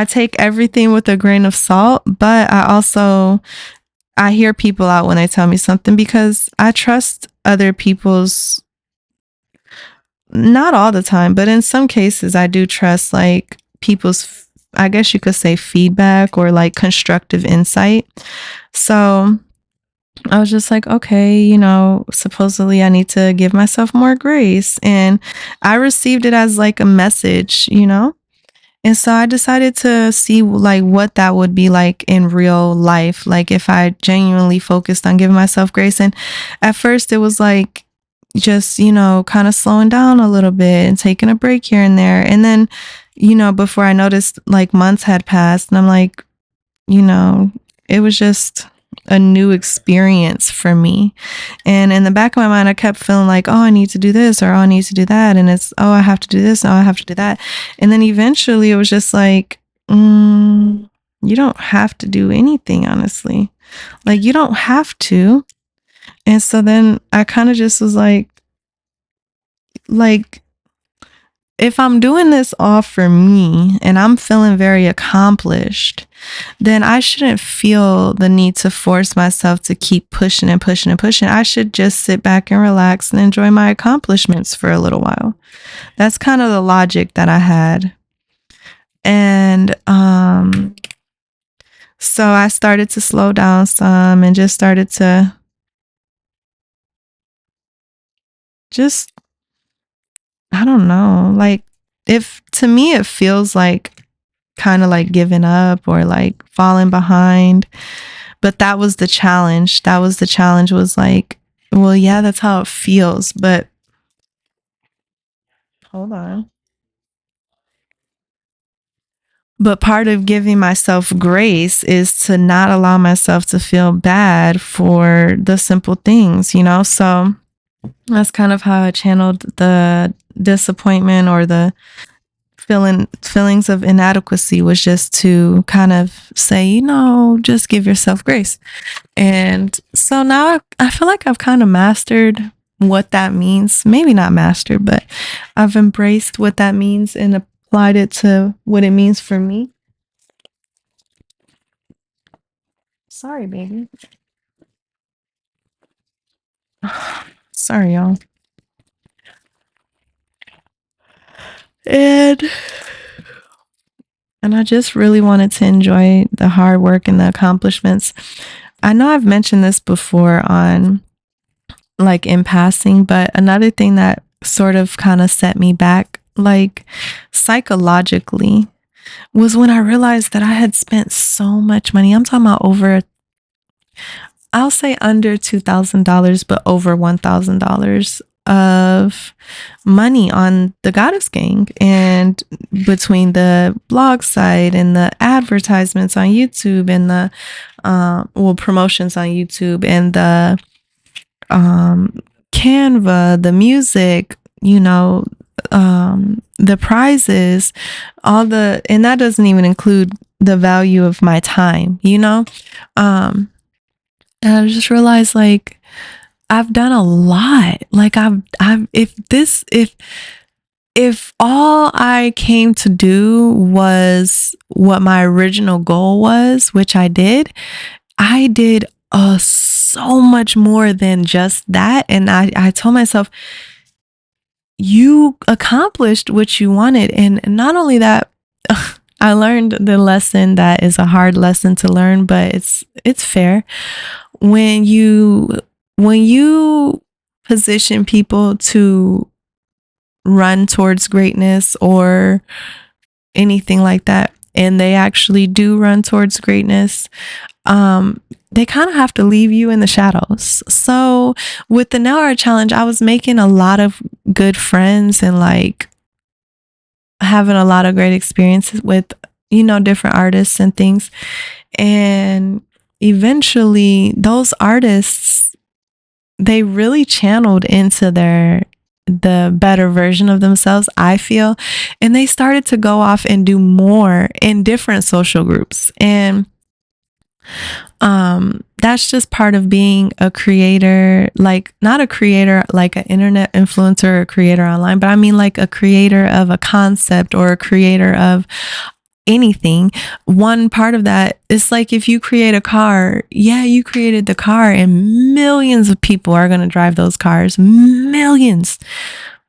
take everything with a grain of salt, but I hear people out when they tell me something because I trust other people's, not all the time, but in some cases, I do trust like people's, I guess you could say feedback or like constructive insight. So I was just like, okay, you know, supposedly I need to give myself more grace. And I received it as like a message, you know? And so I decided to see like what that would be like in real life. Like if I genuinely focused on giving myself grace. And at first it was like just, you know, kind of slowing down a little bit and taking a break here and there. And then, you know, before I noticed, like months had passed and I'm like, you know, it was just a new experience for me. And in the back of my mind, I kept feeling like, oh, I need to do this or oh, I need to do that. And it's, oh, I have to do this. Oh, I have to do that. And then eventually it was just like, you don't have to do anything, honestly. Like, you don't have to. And so then I kind of just was like, if I'm doing this all for me and I'm feeling very accomplished, then I shouldn't feel the need to force myself to keep pushing and pushing and pushing. I should just sit back and relax and enjoy my accomplishments for a little while. That's kind of the logic that I had. And so I started to slow down some and just started to just, I don't know, like if to me it feels like kind of like giving up or like falling behind. But that was the challenge. That was the challenge was like, well, yeah, that's how it feels. But hold on. But part of giving myself grace is to not allow myself to feel bad for the simple things, you know? So that's kind of how I channeled the disappointment or the feelings of inadequacy was just to kind of say, just give yourself grace. And so now I feel like I've kind of mastered what that means. Maybe not mastered, but I've embraced what that means and applied it to what it means for me. Sorry, baby. Sorry, y'all. And I just really wanted to enjoy the hard work and the accomplishments. I know I've mentioned this before on like in passing, but another thing that sort of kind of set me back, like psychologically, was when I realized that I had spent so much money. I'm talking about I'll say under $2,000, but over $1,000 of money on the Goddess Gang, and between the blog site and the advertisements on YouTube and the promotions on YouTube and the Canva, the music, the prizes, and that doesn't even include the value of my time, and I just realized, like, I've done a lot. Like, if all I came to do was what my original goal was, which I did so much more than just that. And I told myself, you accomplished what you wanted. And not only that, I learned the lesson that is a hard lesson to learn, but it's fair. When you position people to run towards greatness or anything like that, and they actually do run towards greatness, they kind of have to leave you in the shadows. So with the Now Art Challenge, I was making a lot of good friends and like having a lot of great experiences with, different artists and things. And eventually those artists, they really channeled into the better version of themselves, I feel. And they started to go off and do more in different social groups. And that's just part of being a creator, like not a creator like an internet influencer or creator online, but I mean like a creator of a concept or a creator of anything. One part of that is like, if you create a car, you created the car and millions of people are going to drive those cars, millions,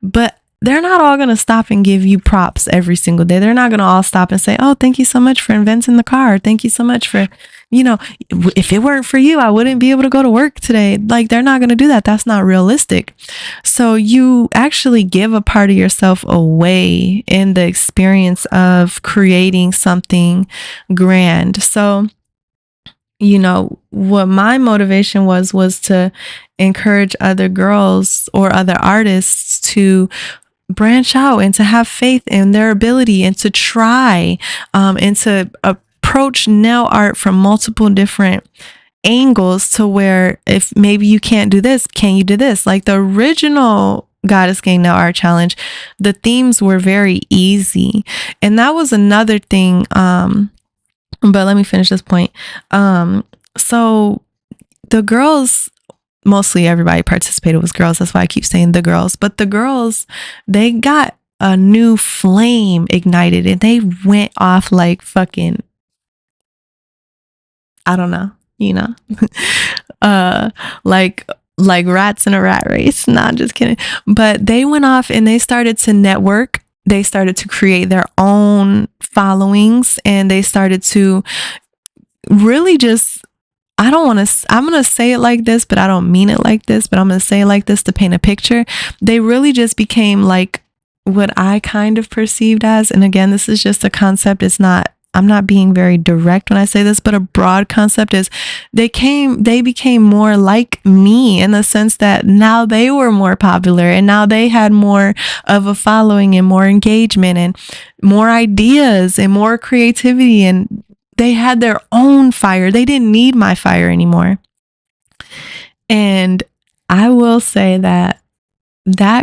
but they're not all going to stop and give you props every single day. They're not going to all stop and say, oh, thank you so much for inventing the car. Thank you so much for, if it weren't for you, I wouldn't be able to go to work today. Like, they're not going to do that. That's not realistic. So you actually give a part of yourself away in the experience of creating something grand. So, what my motivation was to encourage other girls or other artists to branch out and to have faith in their ability and to try and to approach nail art from multiple different angles, to where if maybe you can't do this, can you do this? Like the original Goddess Gang Nail Art Challenge, the themes were very easy. And that was another thing. But let me finish this point. So the girls, mostly everybody participated was girls. That's why I keep saying the girls. But the girls, they got a new flame ignited and they went off like fucking, I don't know, like rats in a rat race. Nah, just kidding. But they went off and they started to network. They started to create their own followings, and they started to really just, I'm going to say it like this, but I don't mean it like this, but I'm going to say it like this to paint a picture. They really just became like what I kind of perceived as, and again, this is just a concept. I'm not being very direct when I say this, but a broad concept is they became more like me, in the sense that now they were more popular and now they had more of a following and more engagement and more ideas and more creativity, and they had their own fire. They didn't need my fire anymore. And I will say that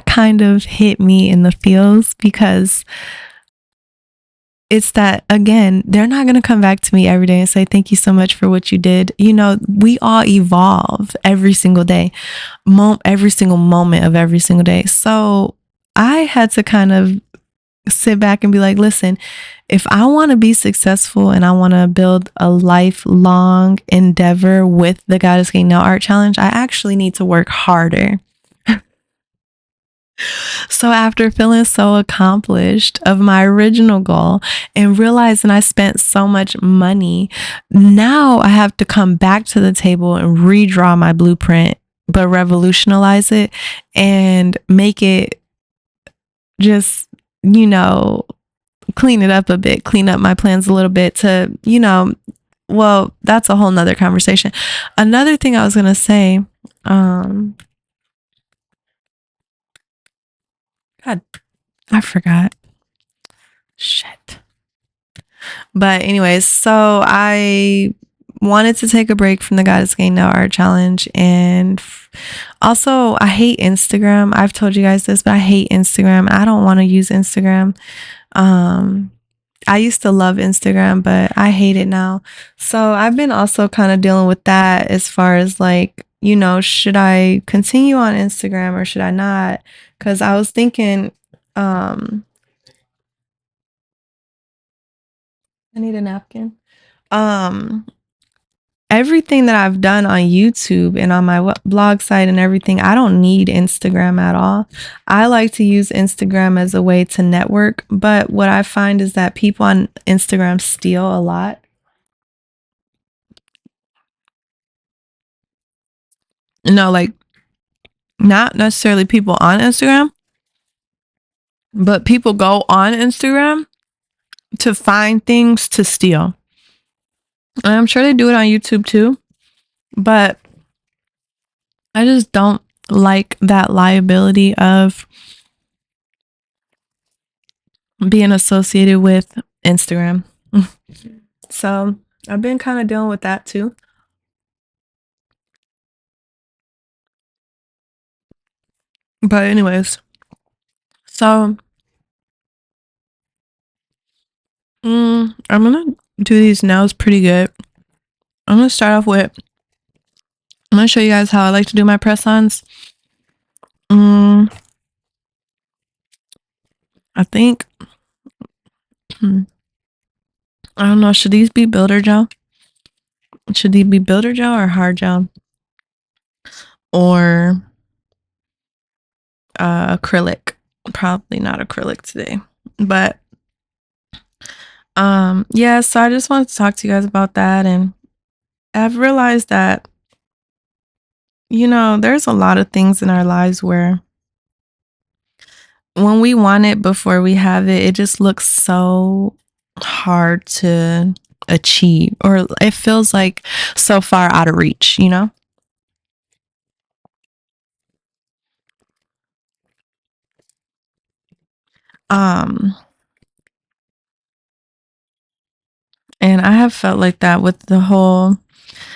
kind of hit me in the feels, because it's that, again, they're not going to come back to me every day and say, thank you so much for what you did. You know, we all evolve every single day, every single moment of every single day. So I had to kind of sit back and be like, listen, if I want to be successful and I want to build a lifelong endeavor with the Goddess Gang Nail Art Challenge, I actually need to work harder. So after feeling so accomplished of my original goal and realizing I spent so much money, now I have to come back to the table and redraw my blueprint, but revolutionize it and make it just, you know, clean it up a bit, clean up my plans a little bit to, you know, well, that's a whole nother conversation. Another thing I was going to say, God, I forgot. Shit. But anyways, so I wanted to take a break from the Goddess Gang Nail Art Challenge, and also I hate Instagram. I've told you guys this, but I hate Instagram. I don't want to use Instagram. I used to love Instagram, but I hate it now. So I've been also kind of dealing with that as far as like, you know, should I continue on Instagram or should I not? Because I was thinking, I need a napkin. Um, Everything that I've done on YouTube and on my blog site and everything, I don't need Instagram at all. I like to use Instagram as a way to network, but what I find is that people on Instagram steal a lot. No, like not necessarily people on Instagram, but people go on Instagram to find things to steal. And I'm sure they do it on YouTube too, but I just don't like that liability of being associated with Instagram. So I've been kind of dealing with that too. But anyways, so I'm gonna do these nails pretty good. I'm gonna start off with, I'm gonna show you guys how I like to do my press-ons. I think, I don't know, should these be builder gel? Should these be builder gel or hard gel? Or acrylic? Probably not acrylic today. But yeah, so I just wanted to talk to you guys about that. And I've realized that, you know, there's a lot of things in our lives where when we want it before we have it, it just looks so hard to achieve, or it feels like so far out of reach, you know? Um, and I have felt like that with the whole,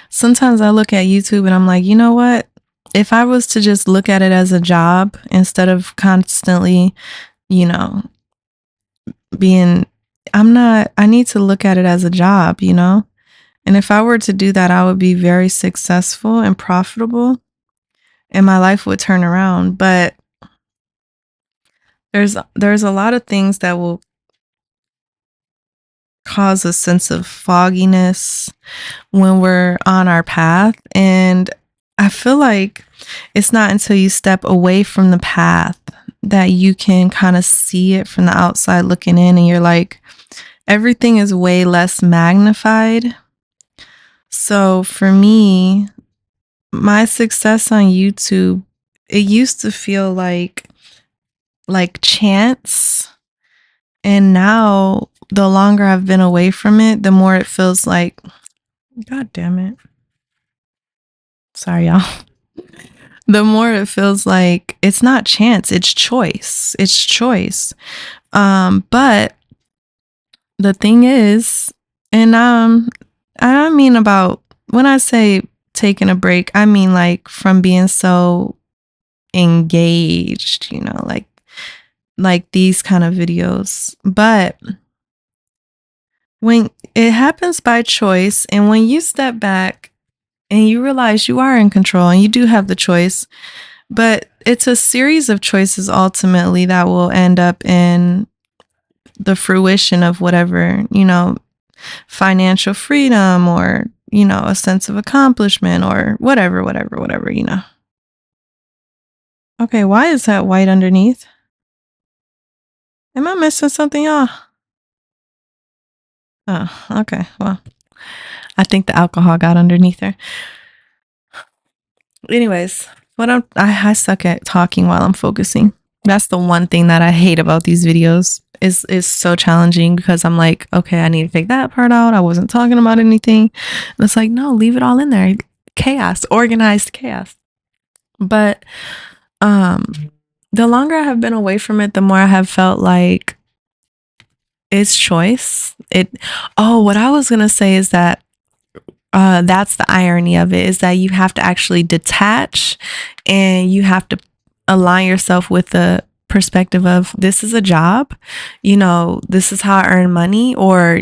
sometimes I look at YouTube and I'm like, you know what? If I was to just look at it as a job instead of constantly, you know, being, I need to look at it as a job, you know? And if I were to do that, I would be very successful and profitable and my life would turn around. But there's a lot of things that will cause a sense of fogginess when we're on our path. And I feel like it's not until you step away from the path that you can kind of see it from the outside looking in, and you're like, everything is way less magnified. So for me, my success on YouTube, it used to feel like chance. And now the longer I've been away from it, the more it feels like, God damn it. Sorry, y'all. The more it feels like it's not chance, it's choice. It's choice. But the thing is, and I mean, about when I say taking a break, I mean like from being so engaged, you know, like these kind of videos. But when it happens by choice, and when you step back and you realize you are in control and you do have the choice, but it's a series of choices ultimately that will end up in the fruition of whatever, financial freedom, or, a sense of accomplishment, or whatever. Okay, why is that white underneath? Am I missing something, y'all? Oh, okay. Well, I think the alcohol got underneath her. Anyways, I suck at talking while I'm focusing. That's the one thing that I hate about these videos. Is so challenging because I'm like, okay, I need to take that part out. I wasn't talking about anything. And it's like, no, leave it all in there. Chaos, organized chaos. But the longer I have been away from it, the more I have felt like it's choice. What I was gonna say is that that's the irony of it, is that you have to actually detach, and you have to align yourself with the perspective of, this is a job, this is how I earn money, or,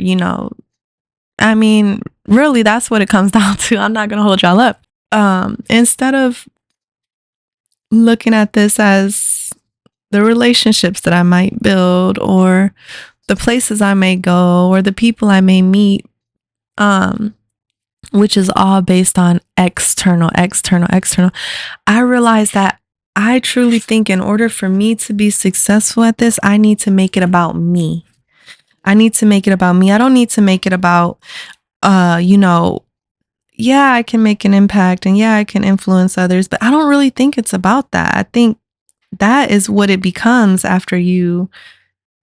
I mean, really, that's what it comes down to. I'm not going to hold y'all up. Instead of looking at this as the relationships that I might build, or the places I may go, or the people I may meet, which is all based on external. I realize that I truly think in order for me to be successful at this, I need to make it about me. I need to make it about me. I don't need to make it about, yeah, I can make an impact, and yeah, I can influence others, but I don't really think it's about that. I think that is what it becomes after you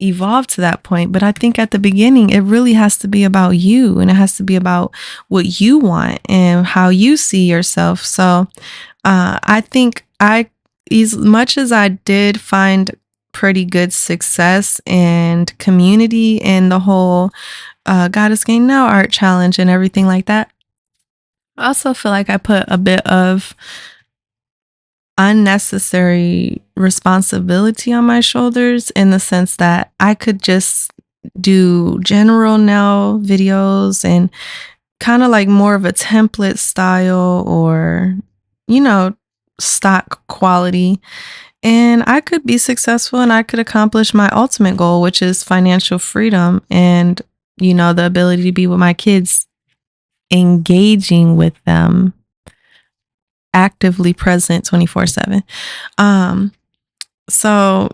evolve to that point. But I think at the beginning, it really has to be about you, and it has to be about what you want and how you see yourself. So I think as much as I did find pretty good success and community in the whole Goddess Gang Now art challenge and everything like that, I also feel like I put a bit of unnecessary responsibility on my shoulders, in the sense that I could just do general nail videos and kind of like more of a template style, or, stock quality. And I could be successful, and I could accomplish my ultimate goal, which is financial freedom, and, the ability to be with my kids, engaging with them, actively present 24/7. So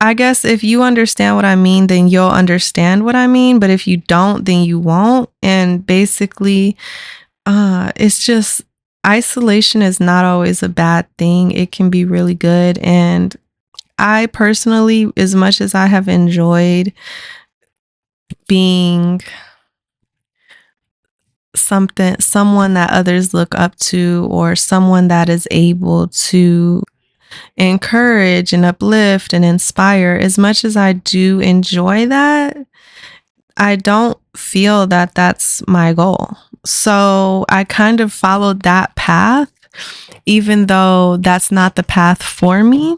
I guess if you understand what I mean, then you'll understand what I mean. But if you don't, then you won't. And basically, it's just, isolation is not always a bad thing. It can be really good. And I personally, as much as I have enjoyed being someone that others look up to, or someone that is able to encourage and uplift and inspire, as much as I do enjoy that, I don't feel that that's my goal. So I kind of followed that path, even though that's not the path for me.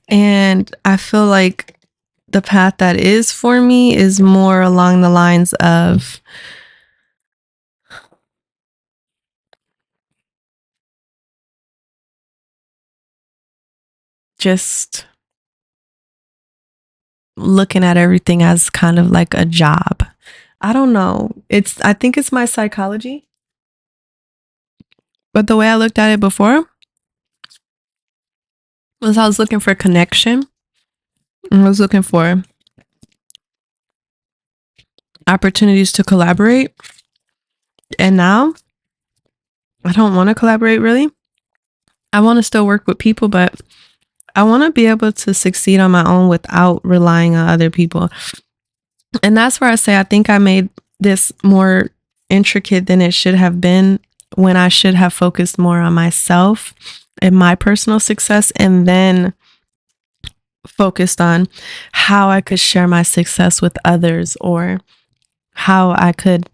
And I feel like the path that is for me is more along the lines of just looking at everything as kind of like a job. I don't know. I think it's my psychology. But the way I looked at it before was, I was looking for connection, and I was looking for opportunities to collaborate. And now I don't want to collaborate, really. I want to still work with people, but I want to be able to succeed on my own without relying on other people. And that's where I say I think I made this more intricate than it should have been, when I should have focused more on myself and my personal success, and then focused on how I could share my success with others, or how I could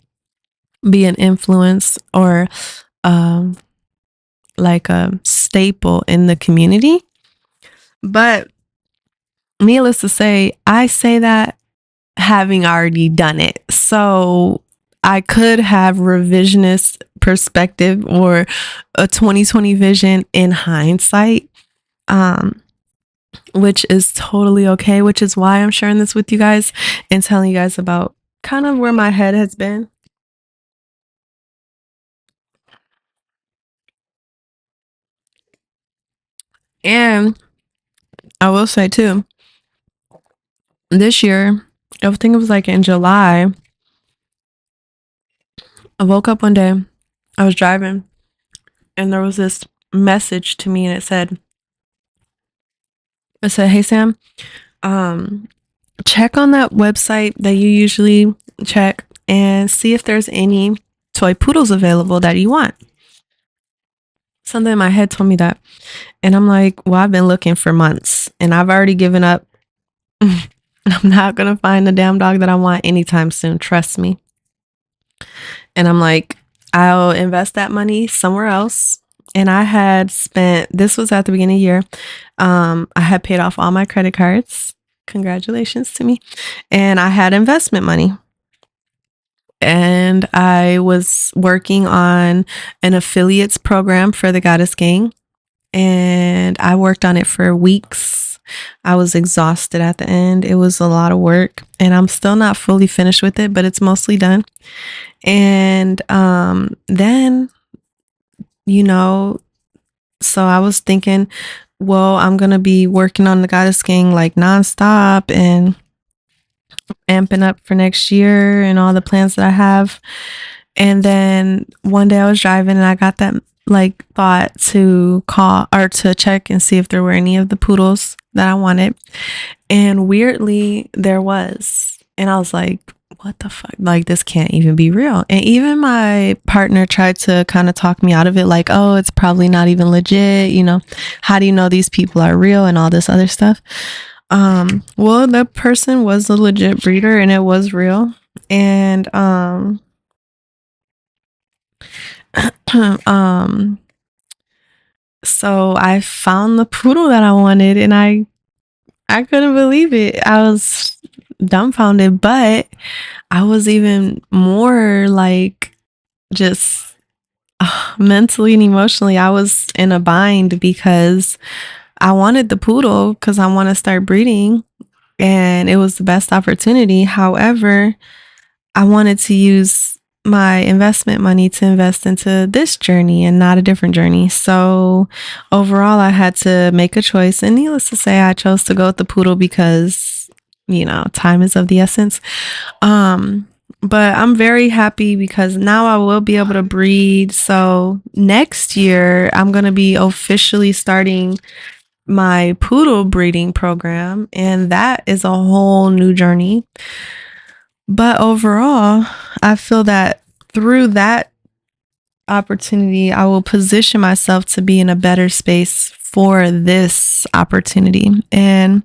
be an influence, or like a staple in the community. But needless to say, I say that having already done it. So I could have revisionist perspective or a 2020 vision in hindsight, which is totally okay, which is why I'm sharing this with you guys and telling you guys about kind of where my head has been. And I will say too, this year, I think it was like in July, I woke up one day, I was driving, and there was this message to me, and it said, "Hey Sam, um, check on that website that you usually check and see if there's any toy poodles available that you want." Something in my head told me that. And I'm like, well, I've been looking for months and I've already given up. I'm not going to find the damn dog that I want anytime soon. Trust me. And I'm like, I'll invest that money somewhere else. And I had spent, this was at the beginning of the year. I had paid off all my credit cards. Congratulations to me. And I had investment money. And I was working on an affiliates program for the Goddess Gang. And I worked on it for weeks. I was exhausted at the end. It was a lot of work, and I'm still not fully finished with it, but it's mostly done. And then, you know, so I was thinking, well, I'm gonna be working on the Goddess Gang like nonstop and amping up for next year and all the plans that I have. And then one day I was driving and I got that like thought to call or to check and see if there were any of the poodles that I wanted. And weirdly, there was. And I was like, what the fuck? Like, this can't even be real. And even my partner tried to kind of talk me out of it, like, oh, it's probably not even legit. You know, how do you know these people are real and all this other stuff? Well, the person was a legit breeder and it was real. And um so I found the poodle that I wanted and I couldn't believe it. I was dumbfounded, but I was even more like just mentally and emotionally I was in a bind because I wanted the poodle because I want to start breeding and it was the best opportunity. However, I wanted to use my investment money to invest into this journey and not a different journey. So overall, I had to make a choice. And needless to say, I chose to go with the poodle because, you know, time is of the essence. But I'm very happy because now I will be able to breed. So next year, I'm going to be officially starting my poodle breeding program. And that is a whole new journey. But overall, I feel that through that opportunity, I will position myself to be in a better space for this opportunity. And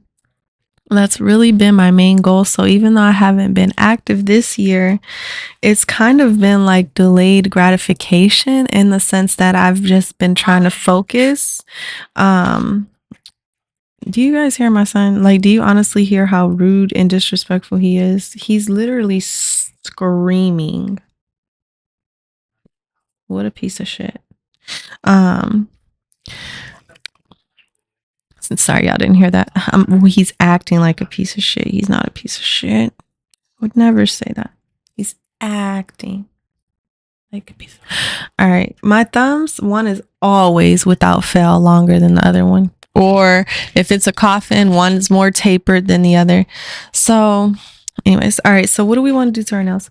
that's really been my main goal. So even though I haven't been active this year, it's kind of been like delayed gratification in the sense that I've just been trying to focus. Do you guys hear my son? Like, do you honestly hear how rude and disrespectful he is? He's literally screaming. What a piece of shit. Um, sorry y'all didn't hear that. He's acting like a piece of shit. He's not a piece of shit. I would never say that. He's acting like a piece of... All right. My thumbs, one is always without fail longer than the other one. Or if it's a coffin, one's more tapered than the other. So anyways, all right. So what do we want to do to our nails?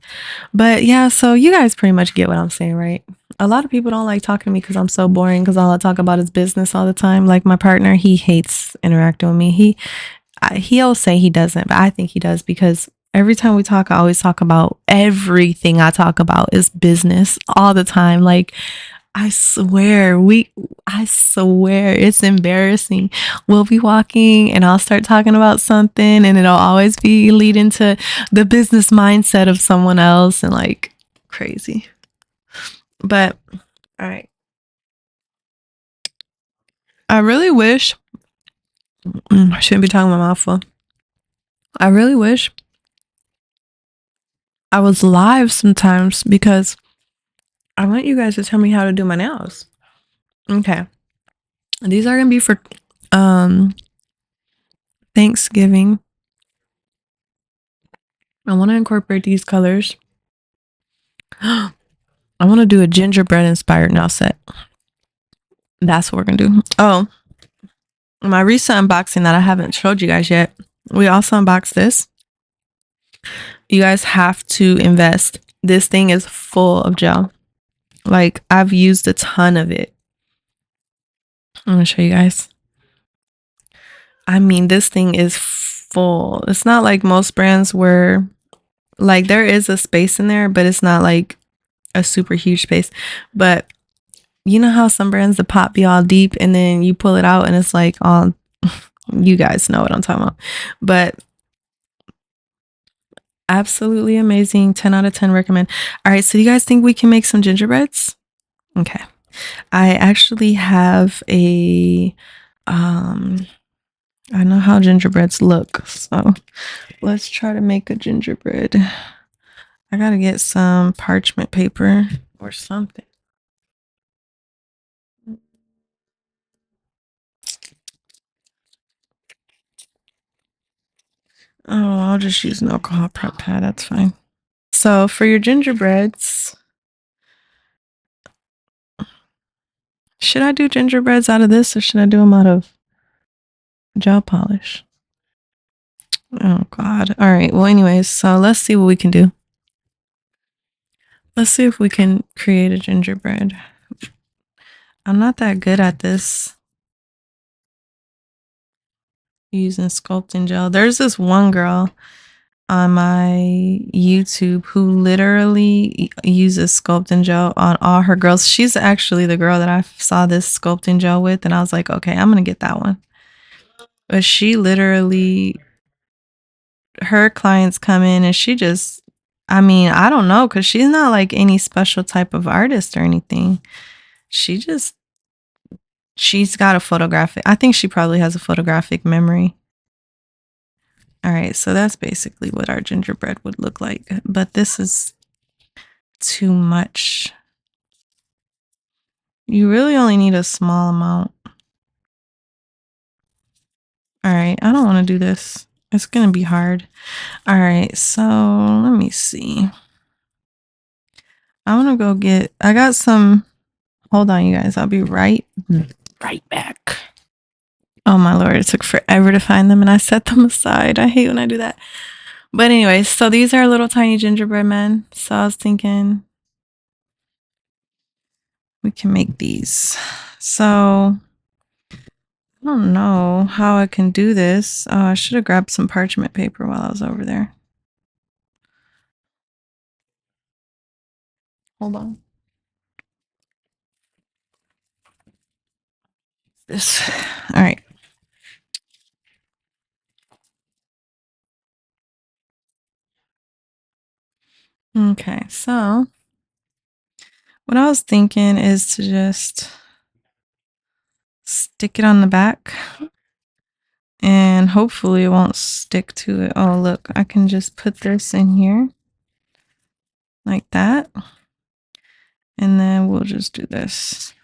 But yeah, so you guys pretty much get what I'm saying, right? A lot of people don't like talking to me because I'm so boring because all I talk about is business all the time. Like my partner, he hates interacting with me. He'll say he doesn't, but I think he does because every time we talk, I always talk about everything I talk about is business all the time. Like I swear it's embarrassing. We'll be walking and I'll start talking about something and it'll always be leading to the business mindset of someone else and like crazy. But all right. I really wish I shouldn't be talking my mouth full. I really wish I was live sometimes because I want you guys to tell me how to do my nails. Okay. These are gonna be for Thanksgiving. I want to incorporate these colors. I want to do a gingerbread inspired nail set. That's what we're gonna do. Oh, my recent unboxing that I haven't showed you guys yet. We also unboxed this. You guys have to invest. This thing is full of gel. Like, I've used a ton of it. I'm gonna show you guys. I mean, this thing is full. It's not like most brands where, like, there is a space in there, but it's not like a super huge space. But you know how some brands, the pot be all deep and then you pull it out and it's like all, you guys know what I'm talking about. But absolutely amazing. 10 out of 10 recommend. All right. So do you guys think we can make some gingerbreads? Okay. I actually have I know how gingerbreads look. So let's try to make a gingerbread. I gotta get some parchment paper or something. Oh, I'll just use an alcohol prep pad. That's fine. So for your gingerbreads, should I do gingerbreads out of this or should I do them out of gel polish? Oh God. All right. Well, anyways, so let's see what we can do. Let's see if we can create a gingerbread. I'm not that good at this. Using sculpting gel. There's this one girl on my YouTube who literally uses sculpting gel on all her girls. She's actually the girl that I saw this sculpting gel with, and I was like, okay, I'm gonna get that one. But she literally, her clients come in and she just, I mean, I don't know, because she's not like any special type of artist or anything. She just, she's got a photographic, I think she probably has a photographic memory. All right, so that's basically what our gingerbread would look like. But this is too much. You really only need a small amount. All right, I don't want to do this. It's going to be hard. All right, so let me see. I want to go get, I got some, hold on, you guys. I'll be right back. Oh my Lord, it took forever to find them and I set them aside. I hate when I do that. But anyways, so these are little tiny gingerbread men. So I was thinking we can make these. So I don't know how I can do this. Oh, I should have grabbed some parchment paper while I was over there. Hold on. This. All right. Okay, so what I was thinking is to just stick it on the back and hopefully it won't stick to it. Oh, look, I can just put this in here like that. And then we'll just do this.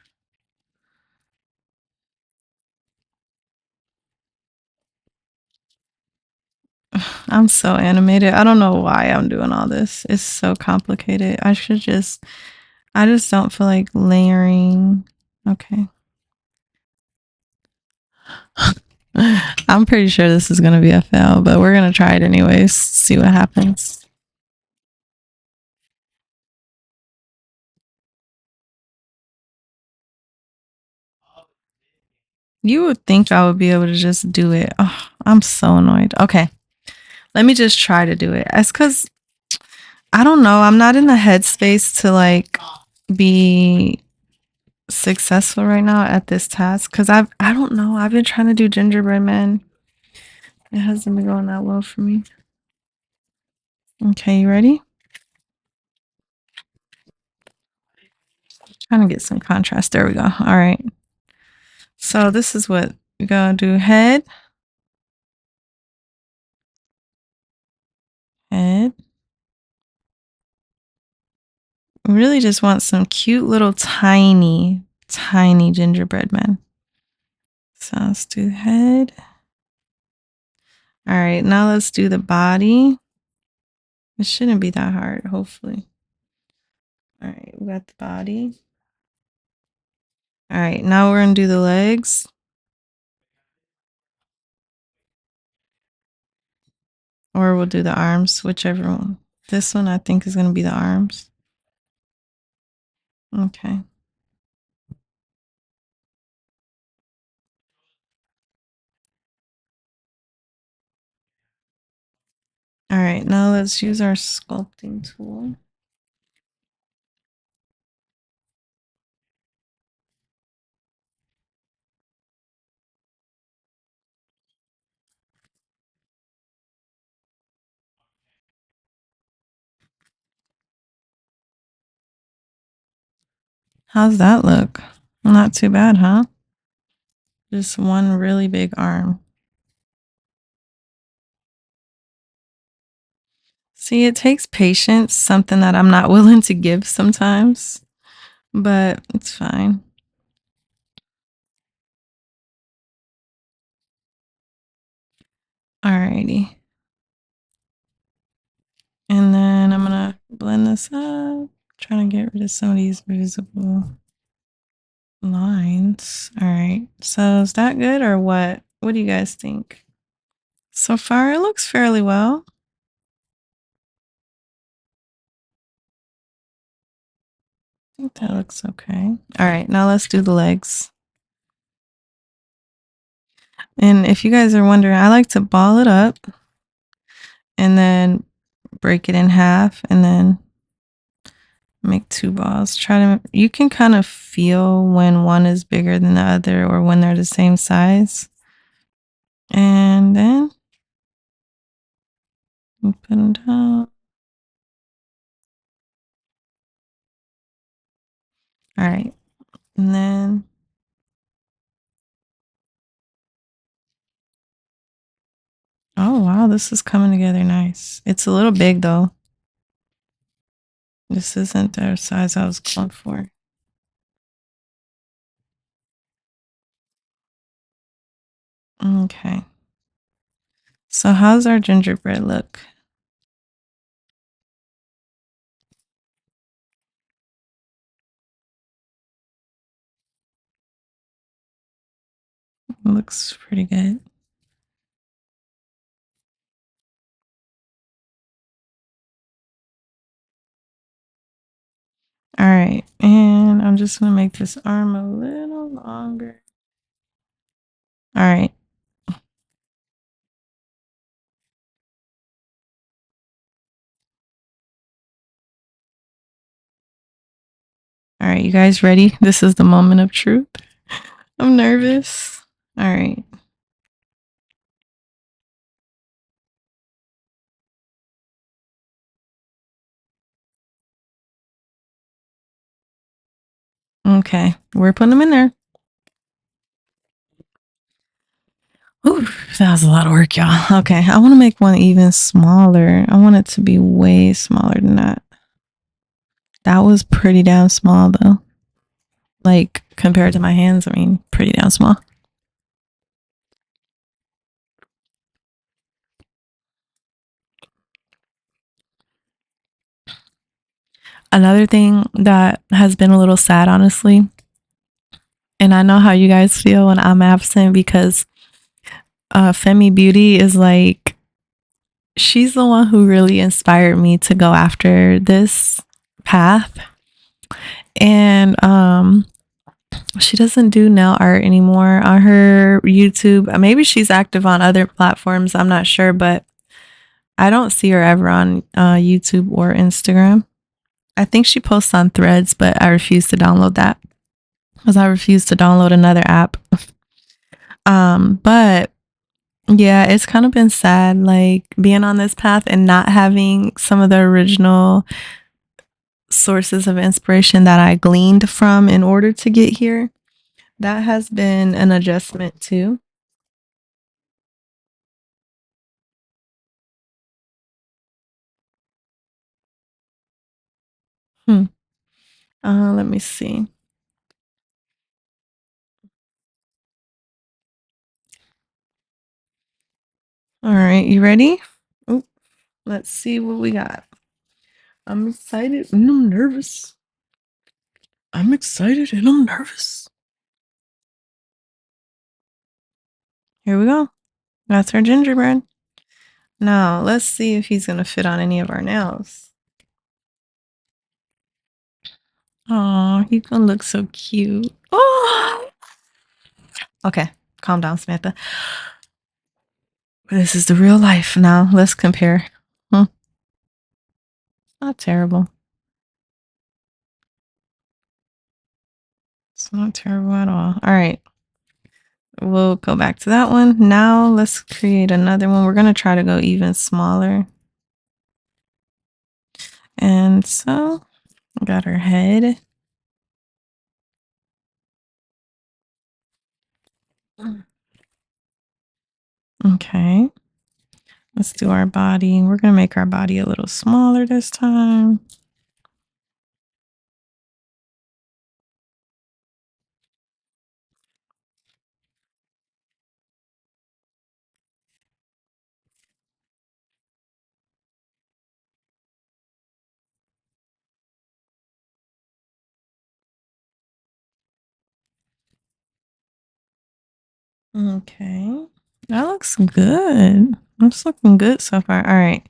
I'm so animated. I don't know why I'm doing all this. It's so complicated. I just don't feel like layering. Okay. I'm pretty sure this is going to be a fail, but we're going to try it anyways. See what happens. You would think I would be able to just do it. Oh, I'm so annoyed. Okay. Let me just try to do it. It's because I don't know. I'm not in the headspace to like be successful right now at this task because I don't know. I've been trying to do gingerbread man. It hasn't been going that well for me. Okay, you ready? Trying to get some contrast. There we go. All right. So this is what we're gonna do. Head. Head. really just want some cute little tiny gingerbread men. So let's do the head. All right, now let's do the body. It shouldn't be that hard, hopefully. All right, we got the body. All right, now we're gonna do the legs. Or we'll do the arms, whichever one. This one I think is gonna be the arms. Okay. All right, now let's use our sculpting tool. How's that look? Not too bad, huh? Just one really big arm. See, it takes patience, something that I'm not willing to give sometimes, but it's fine. Alrighty. And then I'm gonna blend this up, trying to get rid of some of these visible lines. All right. So is that good or what? What do you guys think? So far, it looks fairly well. I think that looks okay. All right, now let's do the legs. And if you guys are wondering, I like to ball it up and then break it in half and then make two balls. You can kind of feel when one is bigger than the other or when they're the same size. And then put them down. All right. And then oh wow, this is coming together nice. It's a little big though. This isn't the size I was going for. Okay. So how's our gingerbread look? It looks pretty good. All right, and I'm just gonna make this arm a little longer. All right. All right, you guys ready? This is the moment of truth. I'm nervous. All right. Okay, we're putting them in there. Ooh, that was a lot of work, y'all. Okay, I want to make one even smaller. I want it to be way smaller than that. That was pretty damn small, though. Like, compared to my hands, I mean, pretty damn small. Another thing that has been a little sad, honestly, and I know how you guys feel when I'm absent because Femi Beauty is like, she's the one who really inspired me to go after this path. And she doesn't do nail art anymore on her YouTube. Maybe she's active on other platforms. I'm not sure, but I don't see her ever on YouTube or Instagram. I think she posts on Threads, but I refuse to download that because I refuse to download another app. But yeah, it's kind of been sad, like being on this path and not having some of the original sources of inspiration that I gleaned from in order to get here. That has been an adjustment too. Hmm. Let me see. All right, you ready? Oop, let's see what we got. I'm excited and I'm nervous. I'm excited and I'm nervous. Here we go. That's our gingerbread. Now, let's see if he's going to fit on any of our nails. Oh, he's going to look so cute. Oh! Okay, calm down, Samantha. This is the real life now. Let's compare. Not terrible. It's not terrible at all. All right. We'll go back to that one. Now let's create another one. We're going to try to go even smaller. And so we got her head. Okay. Let's do our body. We're going to make our body a little smaller this time. Okay. That looks good. That's looking good so far. All right.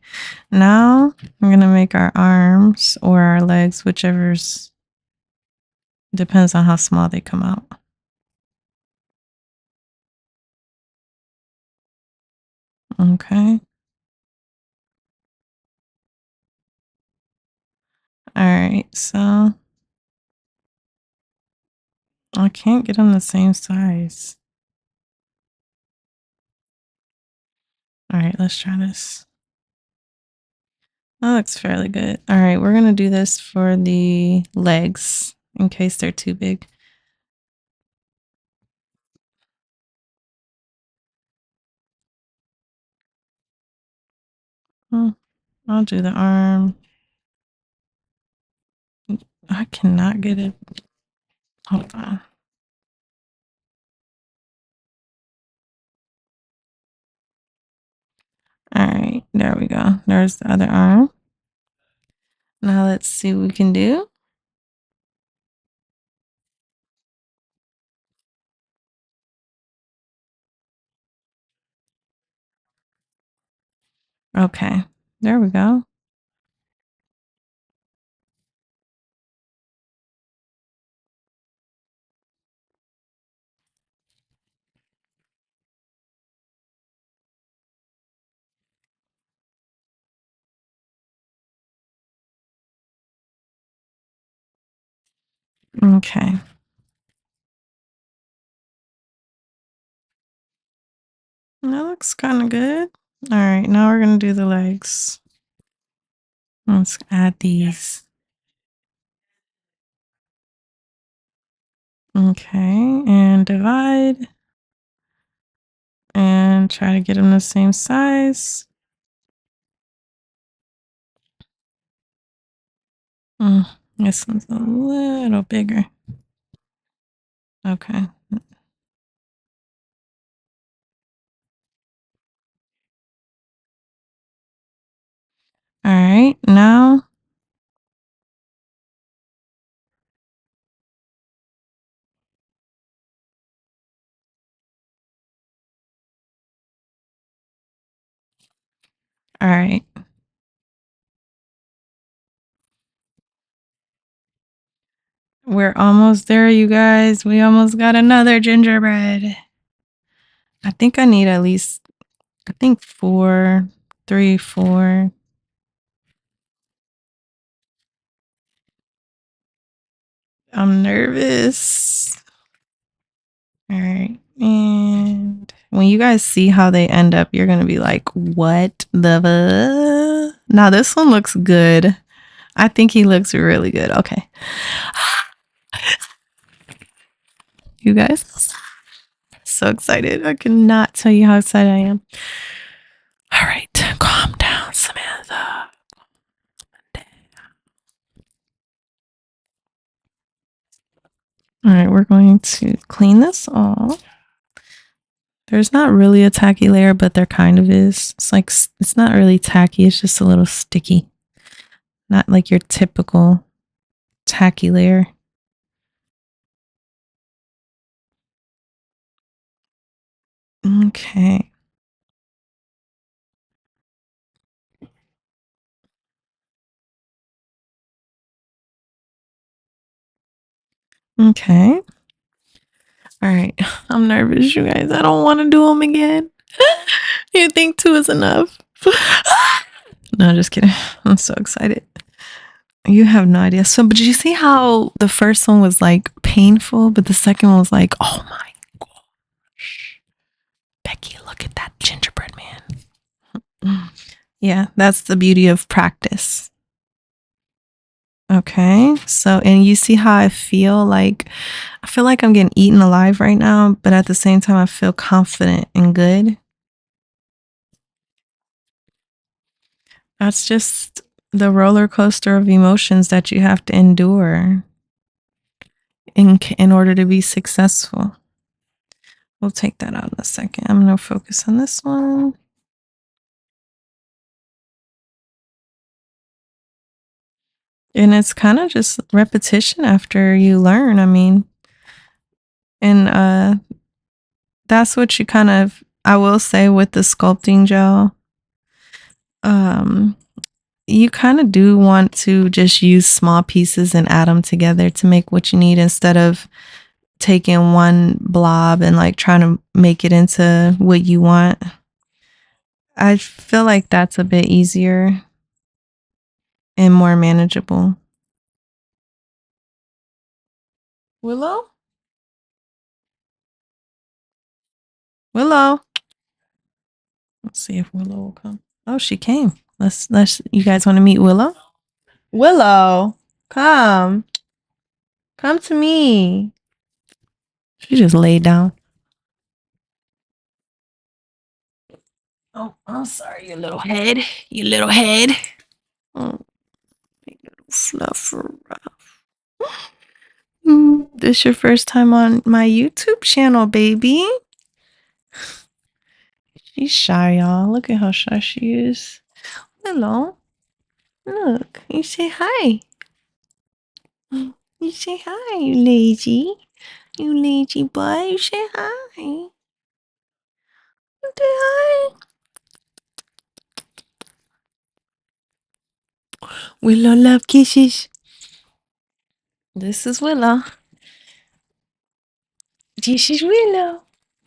Now we're going to make our arms or our legs, whichever's depends on how small they come out. Okay. All right. So I can't get them the same size. All right. Let's try this. That looks fairly good. All right. We're going to do this for the legs in case they're too big. I'll do the arm. I cannot get it. Hold on. All right, there we go. There's the other arm. Now let's see what we can do. Okay, there we go. Okay. That looks kind of good. All right, now we're going to do the legs. Let's add these. Okay, and divide. And try to get them the same size. This one's a little bigger. Okay. All right, now. All right. We're almost there, you guys. We almost got another gingerbread. I think I need at least, I think 4, 3, 4. I'm nervous. All right. And when you guys see how they end up, you're going to be like, what the? Now, this one looks good. I think he looks really good. Okay. You guys, so excited. I cannot tell you how excited I am. All right. Calm down, Samantha. All right, we're going to clean this off. There's not really a tacky layer, but there kind of is. It's like, it's not really tacky. It's just a little sticky. Not like your typical tacky layer. Okay. Okay. All right. I'm nervous, you guys. I don't want to do them again. You think two is enough? No, just kidding. I'm so excited. You have no idea. So, but did you see how the first one was like painful, but the second one was like, oh my gosh, Becky, look at that gingerbread man. Yeah, that's the beauty of practice. Okay, so, and you see how I feel like I'm getting eaten alive right now, but at the same time, I feel confident and good. That's just the roller coaster of emotions that you have to endure in order to be successful. We'll take that out in a second. I'm going to focus on this one. And it's kind of just repetition after you learn. I mean, and that's what you kind of, I will say with the sculpting gel, you kind of do want to just use small pieces and add them together to make what you need instead of taking one blob and like trying to make it into what you want. I feel like that's a bit easier and more manageable. Willow? Willow. Let's see if Willow will come. Oh, she came. Let's you guys want to meet Willow? Willow, come. Come to me. She just laid down. Oh, I'm sorry, you little head. You little head. Oh, you little fluffer. This your first time on my YouTube channel, baby. She's shy, y'all. Look at how shy she is. Hello. Look, you say hi. You say hi, you lazy. You lazy boy. You say hi. You say hi. Willow love kisses. This is Willow. This is Willow.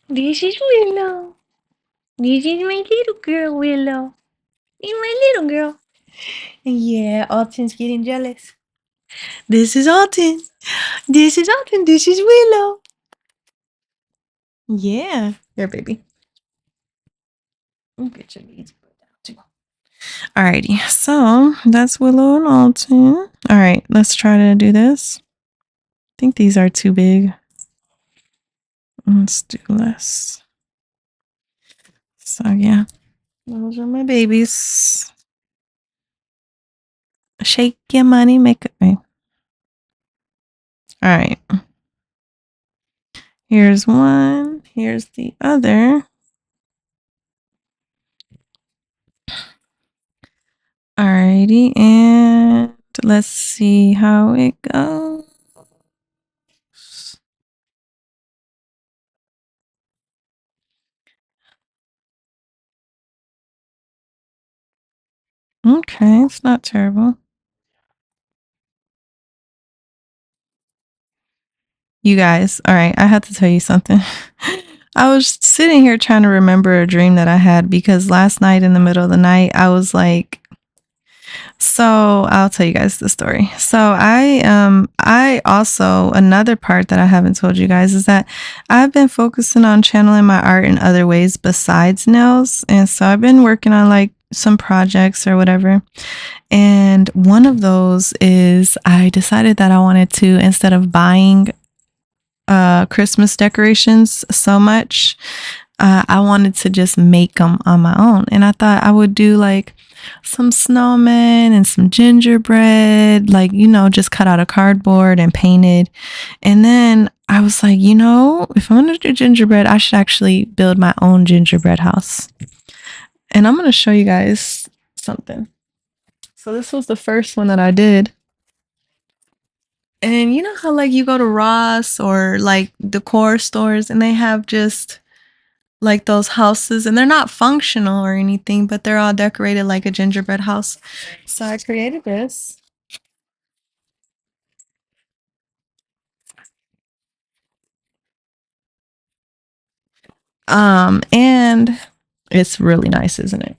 This is Willow. This is my little girl, Willow. This is my little girl. Yeah, Alton's getting jealous. This is Alton. This is Alton. This is Willow. Yeah. Here, baby. I'll get your knees put down too. Alrighty, so that's Willow and Alton. All right, let's try to do this. I think these are too big. Let's do less. So yeah, those are my babies. Shake your money, make it right. All right. Here's one. Here's the other. Alrighty, and let's see how it goes. Okay, it's not terrible. You guys, all right, I have to tell you something. I was sitting here trying to remember a dream that I had because last night in the middle of the night, I was like, so I'll tell you guys the story. So I also, another part that I haven't told you guys is that I've been focusing on channeling my art in other ways besides nails. And so I've been working on like some projects or whatever. And one of those is I decided that I wanted to, instead of buying Christmas decorations so much, I wanted to just make them on my own. And I thought I would do like some snowmen and some gingerbread, like, just cut out of cardboard and painted. And then I was like, if I'm going to do gingerbread, I should actually build my own gingerbread house. And I'm going to show you guys something. So this was the first one that I did. And you know how like you go to Ross or like decor stores and they have just like those houses and they're not functional or anything, but they're all decorated like a gingerbread house. So I created this. And it's really nice, isn't it?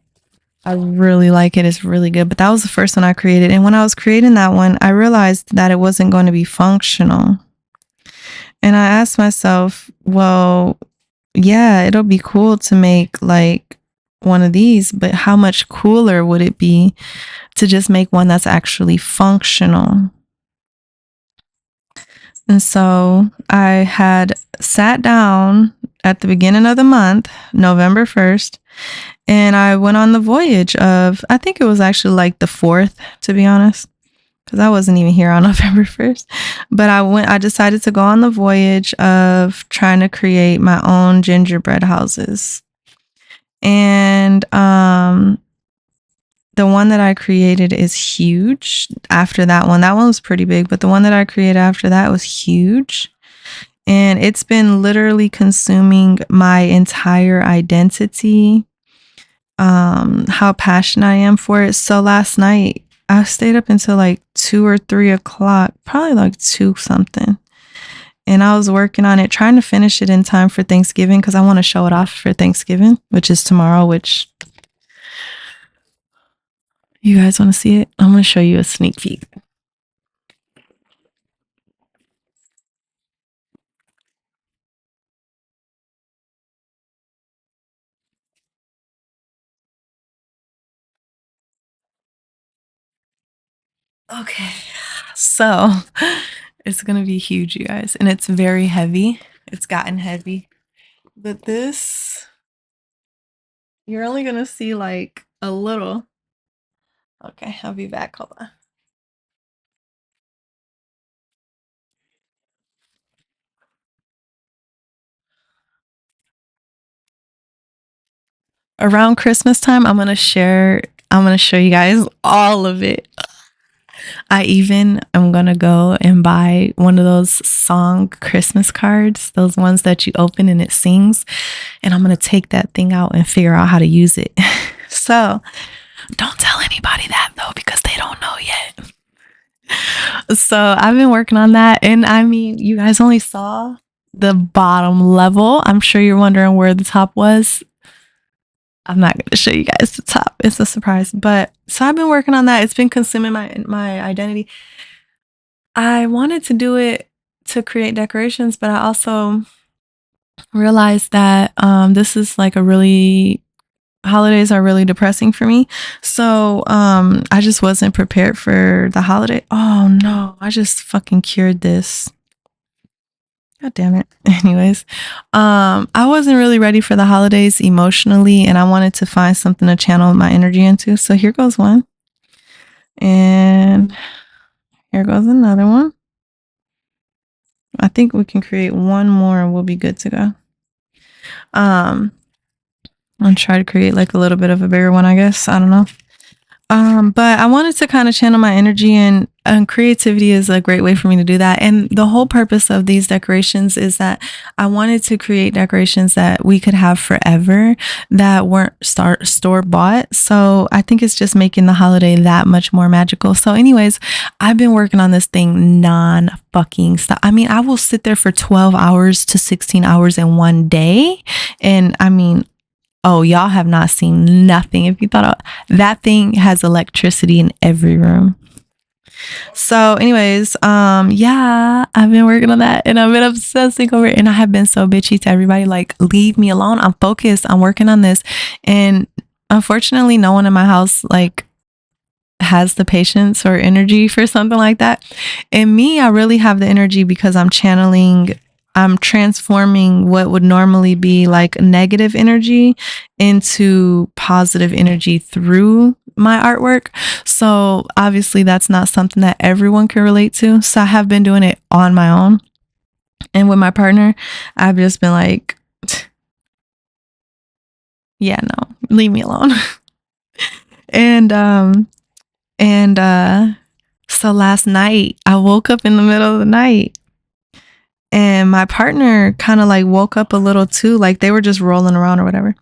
I really like it. It's really good. But that was the first one I created. And when I was creating that one, I realized that it wasn't going to be functional. And I asked myself, well, yeah, it'll be cool to make like one of these, but how much cooler would it be to just make one that's actually functional? And so I had sat down at the beginning of the month, November 1st, and I went on the voyage of, I think it was actually like the 4th, to be honest, because I wasn't even here on November 1st. But I decided to go on the voyage of trying to create my own gingerbread houses. And the one that I created is huge. After that one was pretty big, but the one that I created after that was huge. And it's been literally consuming my entire identity, how passionate I am for it. So last night, I stayed up until like 2 or 3 o'clock, probably like 2 something. And I was working on it, trying to finish it in time for Thanksgiving because I want to show it off for Thanksgiving, which is tomorrow, which you guys want to see it? I'm going to show you a sneak peek. Okay, so it's going to be huge, you guys. And it's very heavy. It's gotten heavy. But this, you're only going to see like a little. Okay, I'll be back. Hold on. Around Christmas time, I'm going to show you guys all of it. I even am going to go and buy one of those song Christmas cards, those ones that you open and it sings. And I'm going to take that thing out and figure out how to use it. So don't tell anybody that though, because they don't know yet. So I've been working on that. And I mean, you guys only saw the bottom level. I'm sure you're wondering where the top was. I'm not going to show you guys the top. It's a surprise. But so I've been working on that. It's been consuming my identity. I wanted to do it to create decorations, but I also realized that this is like holidays are really depressing for me. So I just wasn't prepared for the holiday. Oh no, I just fucking cured this. God damn it. Anyways, I wasn't really ready for the holidays emotionally, and I wanted to find something to channel my energy into. So here goes one. And here goes another one. I think we can create one more and we'll be good to go. I'll try to create like a little bit of a bigger one, I guess. I don't know. But I wanted to kind of channel my energy, and creativity is a great way for me to do that. And the whole purpose of these decorations is that I wanted to create decorations that we could have forever, that weren't store bought. So I think it's just making the holiday that much more magical. So anyways, I've been working on this thing non-fucking stop. I mean, I will sit there for 12 hours to 16 hours in one day. And I mean, oh, y'all have not seen nothing. If you thought that thing has electricity in every room. So anyways, yeah, I've been working on that and I've been obsessing over it, and I have been so bitchy to everybody, like, leave me alone. I'm focused. I'm working on this. And unfortunately, no one in my house like has the patience or energy for something like that. And me, I really have the energy because I'm channeling I'm transforming what would normally be like negative energy into positive energy through my artwork. So obviously that's not something that everyone can relate to. So I have been doing it on my own. And with my partner, I've just been like, yeah, no, leave me alone. and and so last night I woke up in the middle of the night, and my partner kind of like woke up a little too, like they were just rolling around or whatever.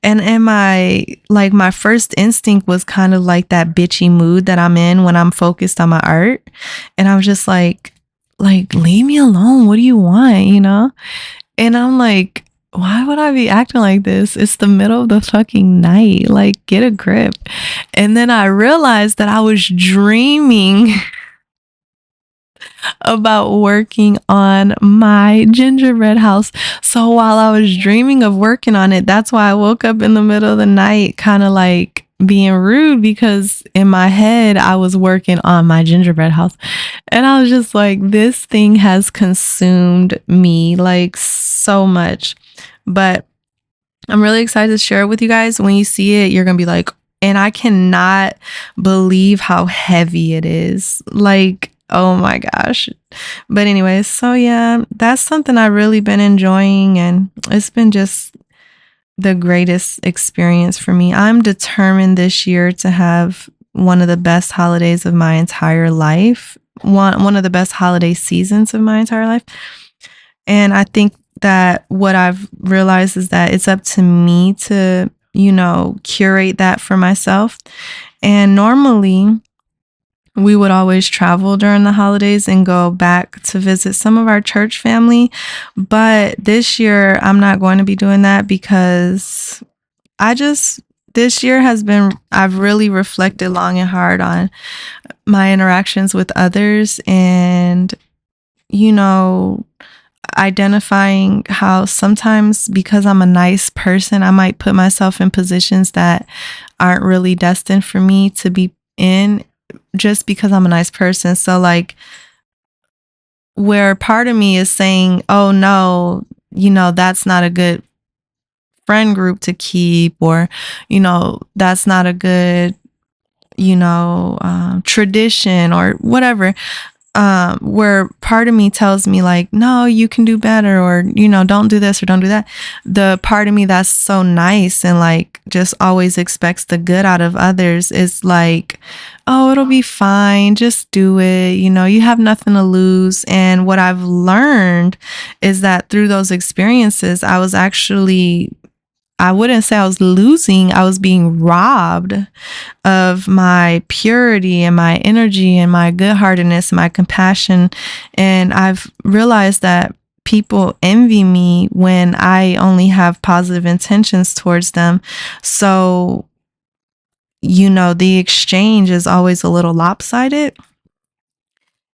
And in my first instinct was kind of like that bitchy mood that I'm in when I'm focused on my art. And I was just like leave me alone. What do you want, you know? And I'm like, why would I be acting like this? It's the middle of the fucking night. Like, get a grip. And then I realized that I was dreaming about working on my gingerbread house. So while I was dreaming of working on it, that's why I woke up in the middle of the night, kind of like being rude, because in my head, I was working on my gingerbread house. And I was just like, this thing has consumed me like so much. But I'm really excited to share it with you guys. When you see it, you're going to be like, and I cannot believe how heavy it is. Like, oh my gosh. But anyways, so yeah, that's something I've really been enjoying, and it's been just the greatest experience for me. I'm determined this year to have one of the best holidays of my entire life. One of the best holiday seasons of my entire life. And I think that what I've realized is that it's up to me to, curate that for myself. And normally we would always travel during the holidays and go back to visit some of our church family. But this year, I'm not going to be doing that because this year I've really reflected long and hard on my interactions with others, and, identifying how sometimes, because I'm a nice person, I might put myself in positions that aren't really destined for me to be in, just because I'm a nice person. So like, where part of me is saying, oh no, that's not a good friend group to keep, or, that's not a good, tradition or whatever. Where part of me tells me like, no, you can do better, or, don't do this or don't do that. The part of me that's so nice and like just always expects the good out of others is like, oh, it'll be fine. Just do it. You have nothing to lose. And what I've learned is that through those experiences, I wouldn't say I was losing, I was being robbed of my purity and my energy and my good heartedness, my compassion. And I've realized that people envy me when I only have positive intentions towards them. So, the exchange is always a little lopsided.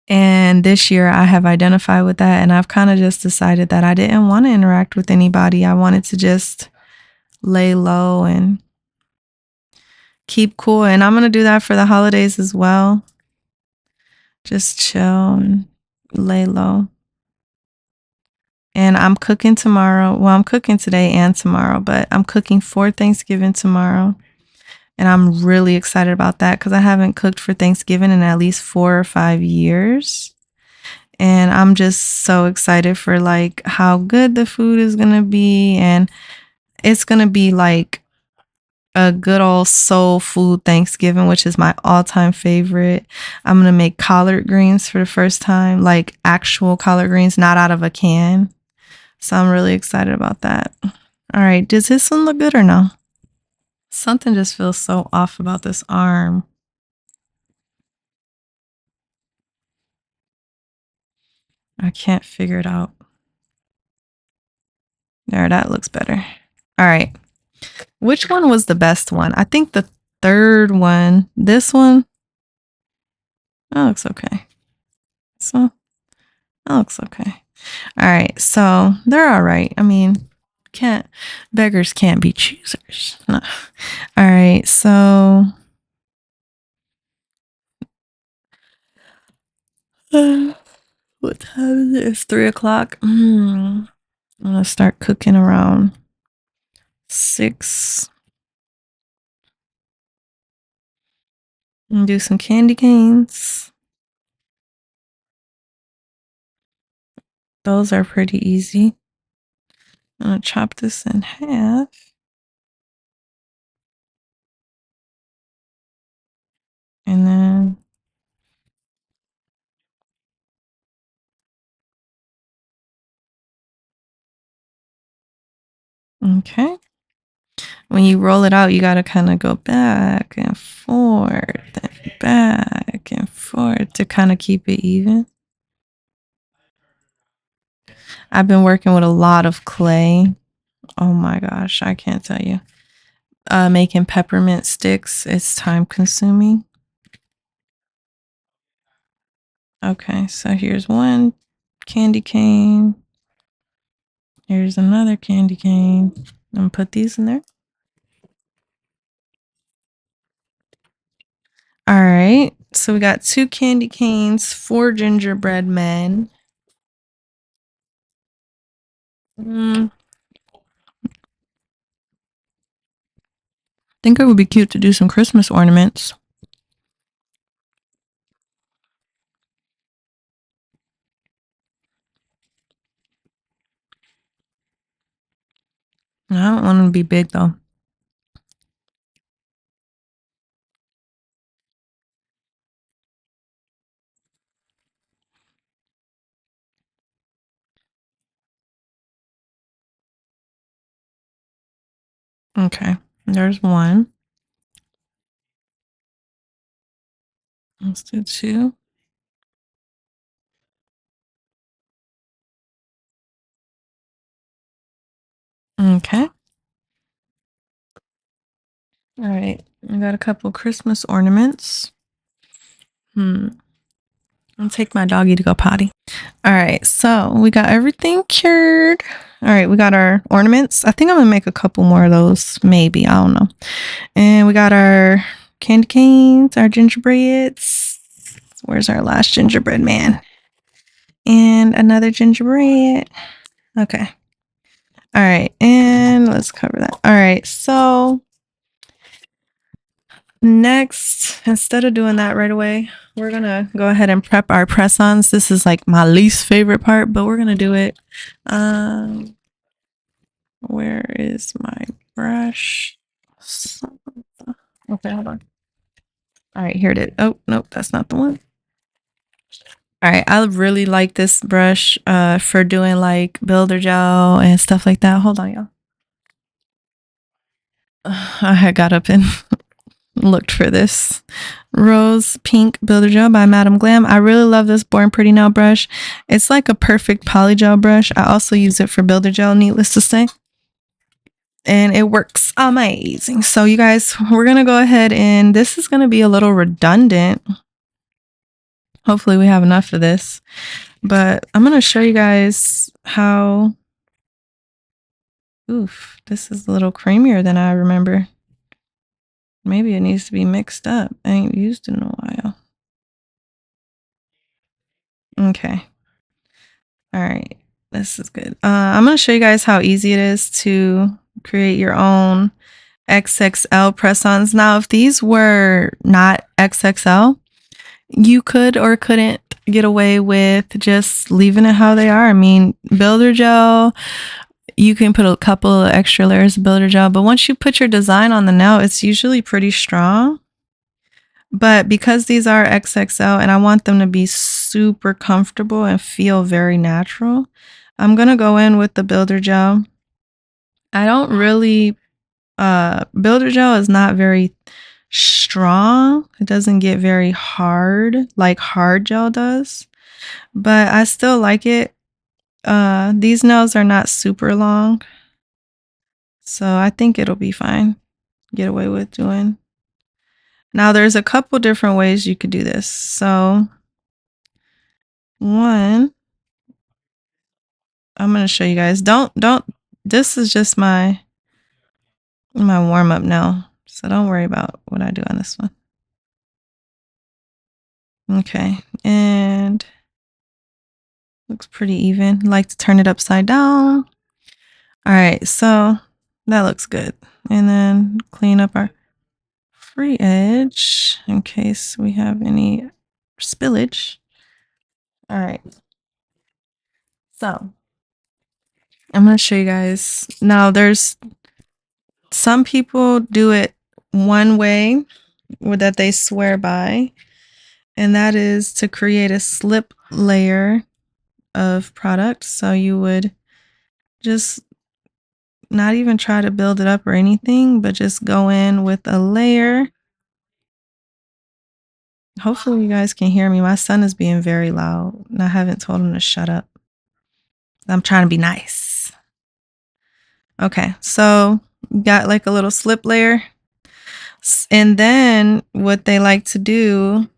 And this year I have identified with that, and I've kind of just decided that I didn't want to interact with anybody. I wanted to just lay low and keep cool. And I'm going to do that for the holidays as well. Just chill and lay low. And I'm cooking tomorrow. Well, I'm cooking today and tomorrow, but I'm cooking for Thanksgiving tomorrow. And I'm really excited about that because I haven't cooked for Thanksgiving in at least 4 or 5 years. And I'm just so excited for like how good the food is going to be. And it's going to be like a good old soul food Thanksgiving, which is my all-time favorite. I'm going to make collard greens for the first time, like actual collard greens, not out of a can. So I'm really excited about that. All right. Does this one look good or no? Something just feels so off about this arm. I can't figure it out. There, that looks better. All right. Which one was the best one? I think the third one. This one. That looks okay. So that looks okay. All right. So they're all right. I mean, beggars can't be choosers. No. All right. So What time is it? It's 3 o'clock. I'm gonna start cooking around 6 and do some candy canes. Those are pretty easy. I'm gonna chop this in half. And then okay. When you roll it out, you gotta kind of go back and forth and back and forth to kind of keep it even. I've been working with a lot of clay. Oh my gosh, I can't tell you. Making peppermint sticks, it's time consuming. Okay, so here's one candy cane. Here's another candy cane. I'm gonna put these in there. All right, so we got 2 candy canes, 4 gingerbread men. I think it would be cute to do some Christmas ornaments. I don't want them to be big though. Okay, there's one. Let's do 2. Okay. All right, I got a couple Christmas ornaments. I'll take my doggy to go potty. All right, so we got everything cured. All right, we got our ornaments. I think I'm gonna make a couple more of those, maybe. I don't know. And we got our candy canes, our gingerbreads. Where's our last gingerbread man? And another gingerbread. Okay. All right, and let's cover that. All right, so next, instead of doing that right away, we're gonna go ahead and prep our press-ons. This is like my least favorite part, but we're gonna do it. Where is my brush? Okay, hold on. All right, here it is. Oh, nope, that's not the one. All right, I really like this brush for doing like builder gel and stuff like that. Hold on, y'all. I had got up and looked for this rose pink builder gel by Madam Glam. I really love this Born Pretty Now brush. It's like a perfect polygel brush. I also use it for builder gel, needless to say, and it works amazing. So you guys, we're gonna go ahead, and this is gonna be a little redundant. Hopefully we have enough of this, but I'm gonna show you guys how, oof, this is a little creamier than I remember. Maybe it needs to be mixed up. I ain't used it in a while. Okay. All right. This is good. I'm going to show you guys how easy it is to create your own XXL press-ons. Now, if these were not XXL, you could or couldn't get away with just leaving it how they are. I mean, builder gel, you can put a couple of extra layers of builder gel, but once you put your design on the nail, it's usually pretty strong. But because these are XXL and I want them to be super comfortable and feel very natural, I'm going to go in with the builder gel. I don't really, builder gel is not very strong. It doesn't get very hard like hard gel does, but I still like it. These nails are not super long, so I think it'll be fine. Get away with doing. Now there's a couple different ways you could do this. So one, I'm going to show you guys. Don't, this is just my warm up now. So don't worry about what I do on this one. Okay. And Looks pretty even. Like to turn it upside down. All right, so that looks good. And then clean up our free edge in case we have any spillage. All right. So I'm going to show you guys. Now there's some people do it one way that they swear by, and that is to create a slip layer of product. So you would just not even try to build it up or anything, but just go in with a layer. Hopefully you guys can hear me. My son is being very loud and I haven't told him to shut up. I'm trying to be nice. Okay, so got like a little slip layer. And then what they like to do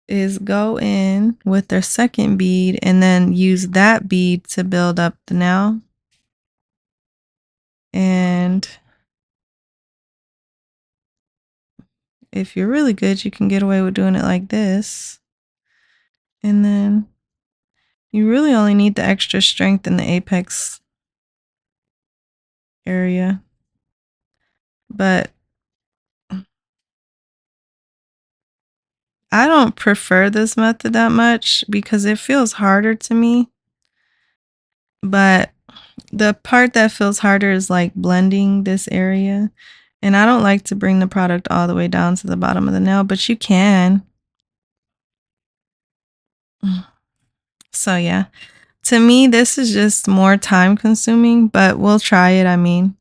is go in with their second bead and then use that bead to build up the nail. And if you're really good, you can get away with doing it like this. And then you really only need the extra strength in the apex area. But I don't prefer this method that much because it feels harder to me. But the part that feels harder is like blending this area. And I don't like to bring the product all the way down to the bottom of the nail, but you can. So yeah, to me, this is just more time consuming, but we'll try it. I mean,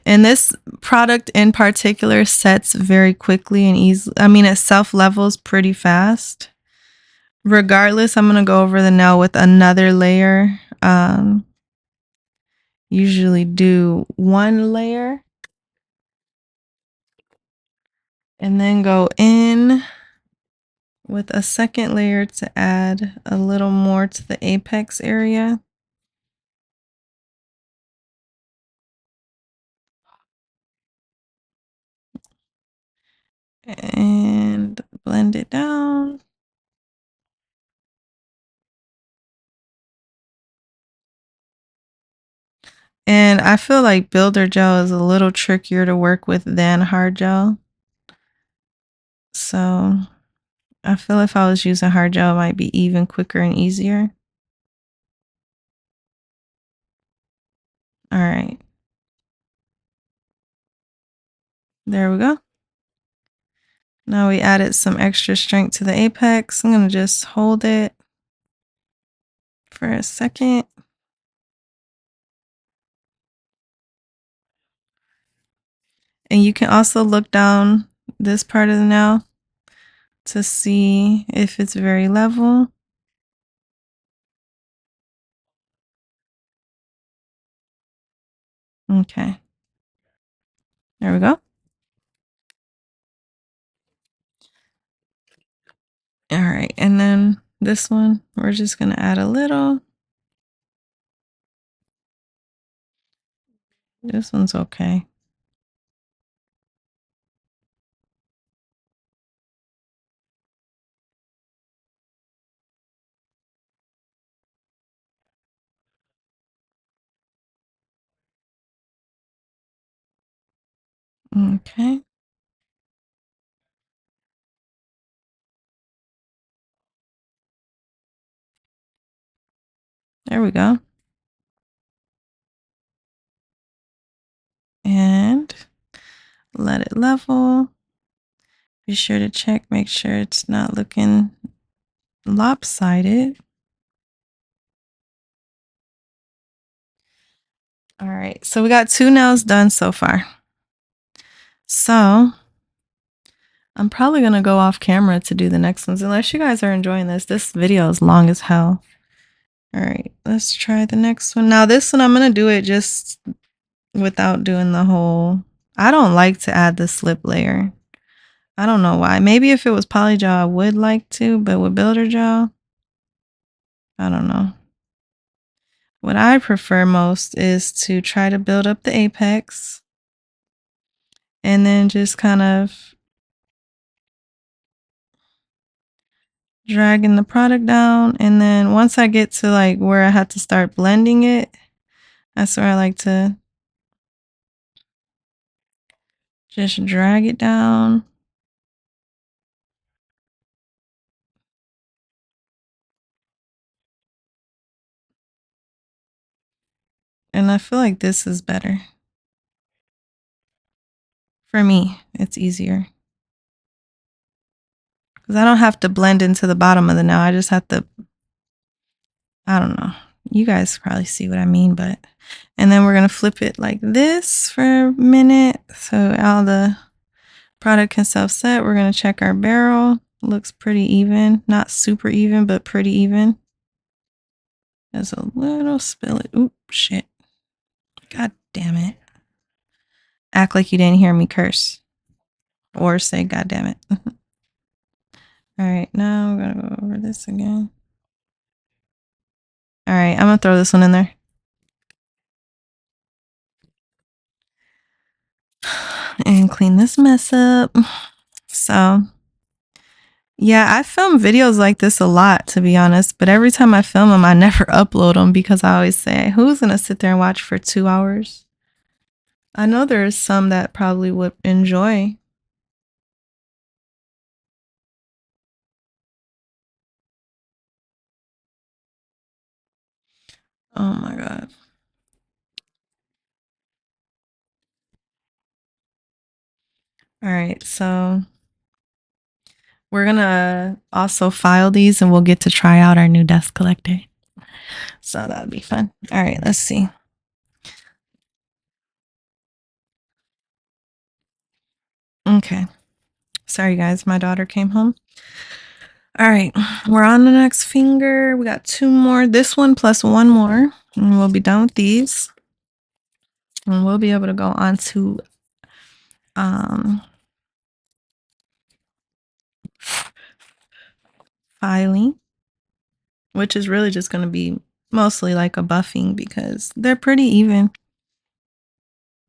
and this product in particular sets very quickly and easily. I mean, it self levels pretty fast. Regardless, I'm going to go over the nail with another layer. Usually do one layer and then go in with a second layer to add a little more to the apex area. And blend it down. And I feel like builder gel is a little trickier to work with than hard gel. So I feel if I was using hard gel, it might be even quicker and easier. All right. There we go. Now we added some extra strength to the apex. I'm going to just hold it for a second. And you can also look down this part of the nail to see if it's very level. Okay. There we go. All right. And then this one, we're just going to add a little. This one's okay. Okay. There we go. And let it level. Be sure to check, make sure it's not looking lopsided. All right, so we got 2 nails done so far. So I'm probably going to go off camera to do the next ones, unless you guys are enjoying this. This video is long as hell. All right, let's try the next one. Now this one, I'm going to do it just without doing the whole, I don't like to add the slip layer. I don't know why. Maybe if it was poly gel, I would like to, but with builder gel, I don't know. What I prefer most is to try to build up the apex and then just kind of dragging the product down, and then once I get to like where I had to start blending it, that's where I like to just drag it down. And I feel like this is better. For me, it's easier. Because I don't have to blend into the bottom of the nail. I just have to, I don't know. You guys probably see what I mean, but. And then we're going to flip it like this for a minute. So all the product can self-set. We're going to check our barrel. Looks pretty even. Not super even, but pretty even. There's a little spillage. Oop, shit. God damn it. Act like you didn't hear me curse. Or say, God damn it. All right, now we're going to go over this again. All right, I'm going to throw this one in there. And clean this mess up. So, yeah, I film videos like this a lot, to be honest. But every time I film them, I never upload them because I always say, who's going to sit there and watch for 2 hours? I know there's some that probably would enjoy. Oh my God. All right, so we're going to also file these and we'll get to try out our new dust collector. So that'll be fun. All right, let's see. Okay. Sorry, guys. My daughter came home. All right. We're on the next finger. We got 2 more. This one plus 1 more. And we'll be done with these. And we'll be able to go on to filing, which is really just going to be mostly like a buffing because they're pretty even.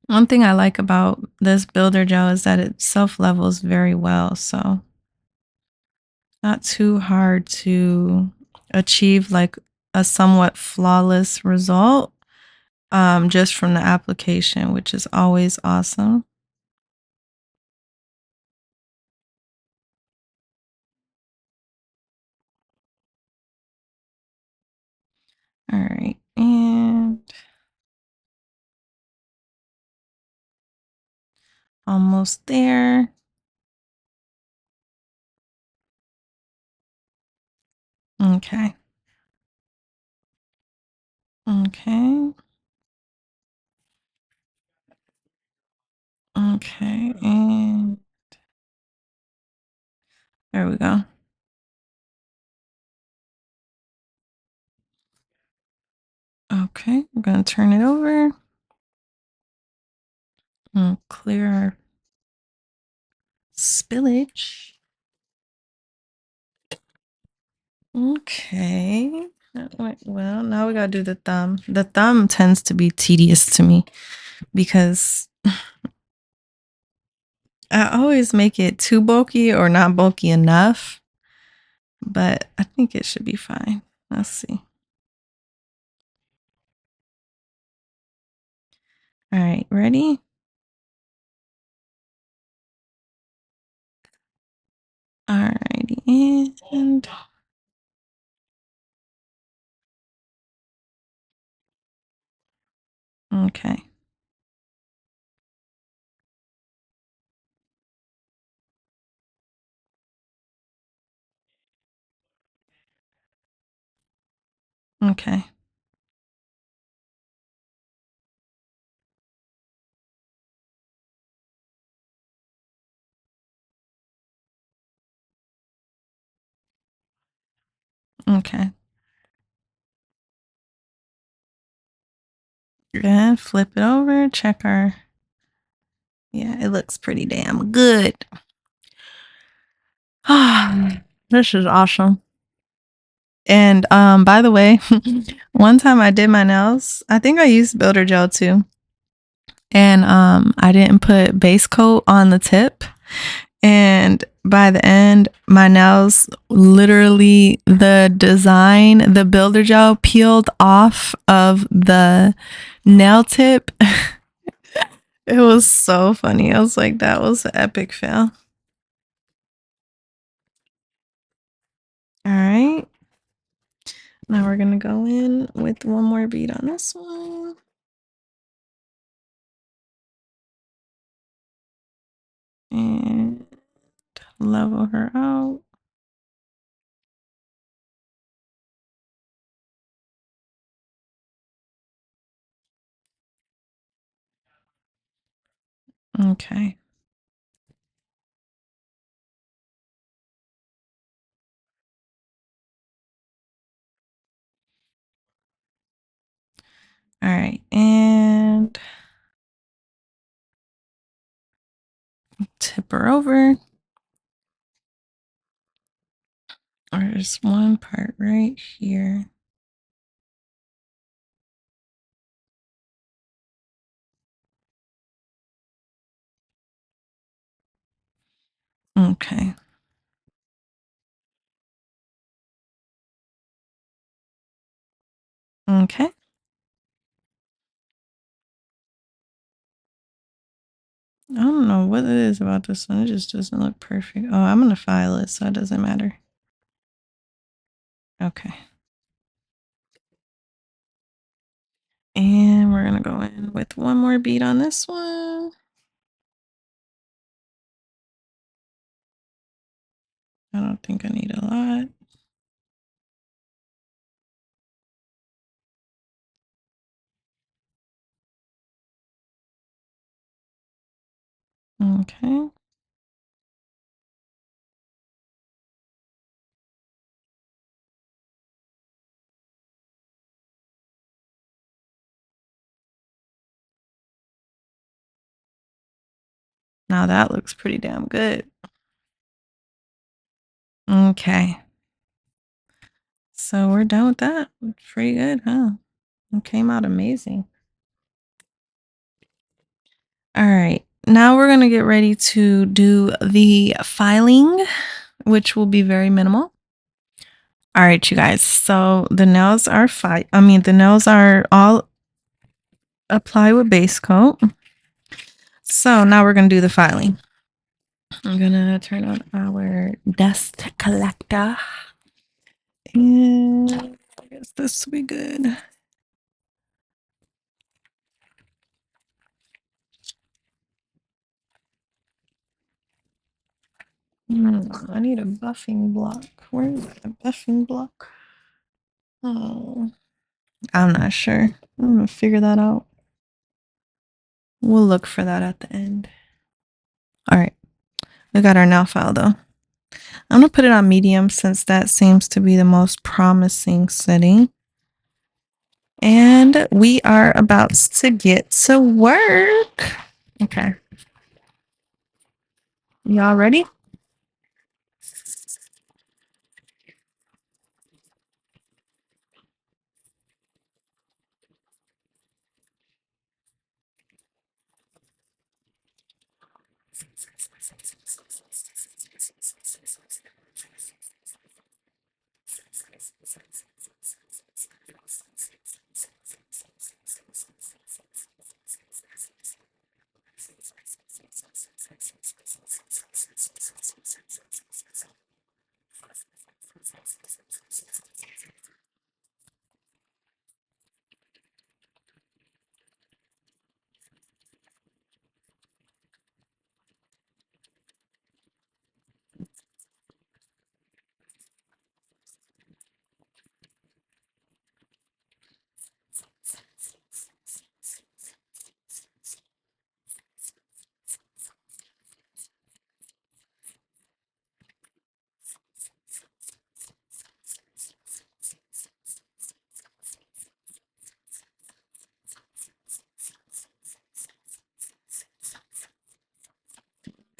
One thing I like about this builder gel is that it self-levels very well. So not too hard to achieve like a somewhat flawless result just from the application, which is always awesome. All right, and almost there. Okay. Okay. Okay, and there we go. Okay, we're gonna turn it over and clear our spillage. Okay, that went well. Now we gotta do the thumb. The thumb tends to be tedious to me because I always make it too bulky or not bulky enough, but I think it should be fine. Let's see. All right, ready? Alrighty, and okay. Okay. Okay. And flip it over, check our, yeah, it looks pretty damn good. This is awesome. And by the way, one time I did my nails, I think I used builder gel too. And I didn't put base coat on the tip. And by the end, my nails literally, the design, the builder gel peeled off of the nail tip. It was so funny. I was like, that was an epic fail. All right. Now we're going to go in with one more bead on this one. And level her out. Okay. All right. And tip her over. There's one part right here. Okay. Okay. I don't know what it is about this one. It just doesn't look perfect. Oh, I'm going to file it, so it doesn't matter. Okay. And we're going to go in with one more bead on this one. I don't think I need a lot. Okay. Now that looks pretty damn good. Okay. So we're done with that. Pretty good, huh? It came out amazing. All right. Now we're going to get ready to do the filing, which will be very minimal. All right, you guys. So the nails are the nails are all applied with base coat. So now we're going to do the filing. I'm going to turn on our dust collector. And I guess this will be good. I need a buffing block. Where is that buffing block? Oh, I'm not sure. I'm going to figure that out. We'll look for that at the end. All right. We got our nail file though. I'm going to put it on medium since that seems to be the most promising setting. And we are about to get to work. Okay. Y'all ready?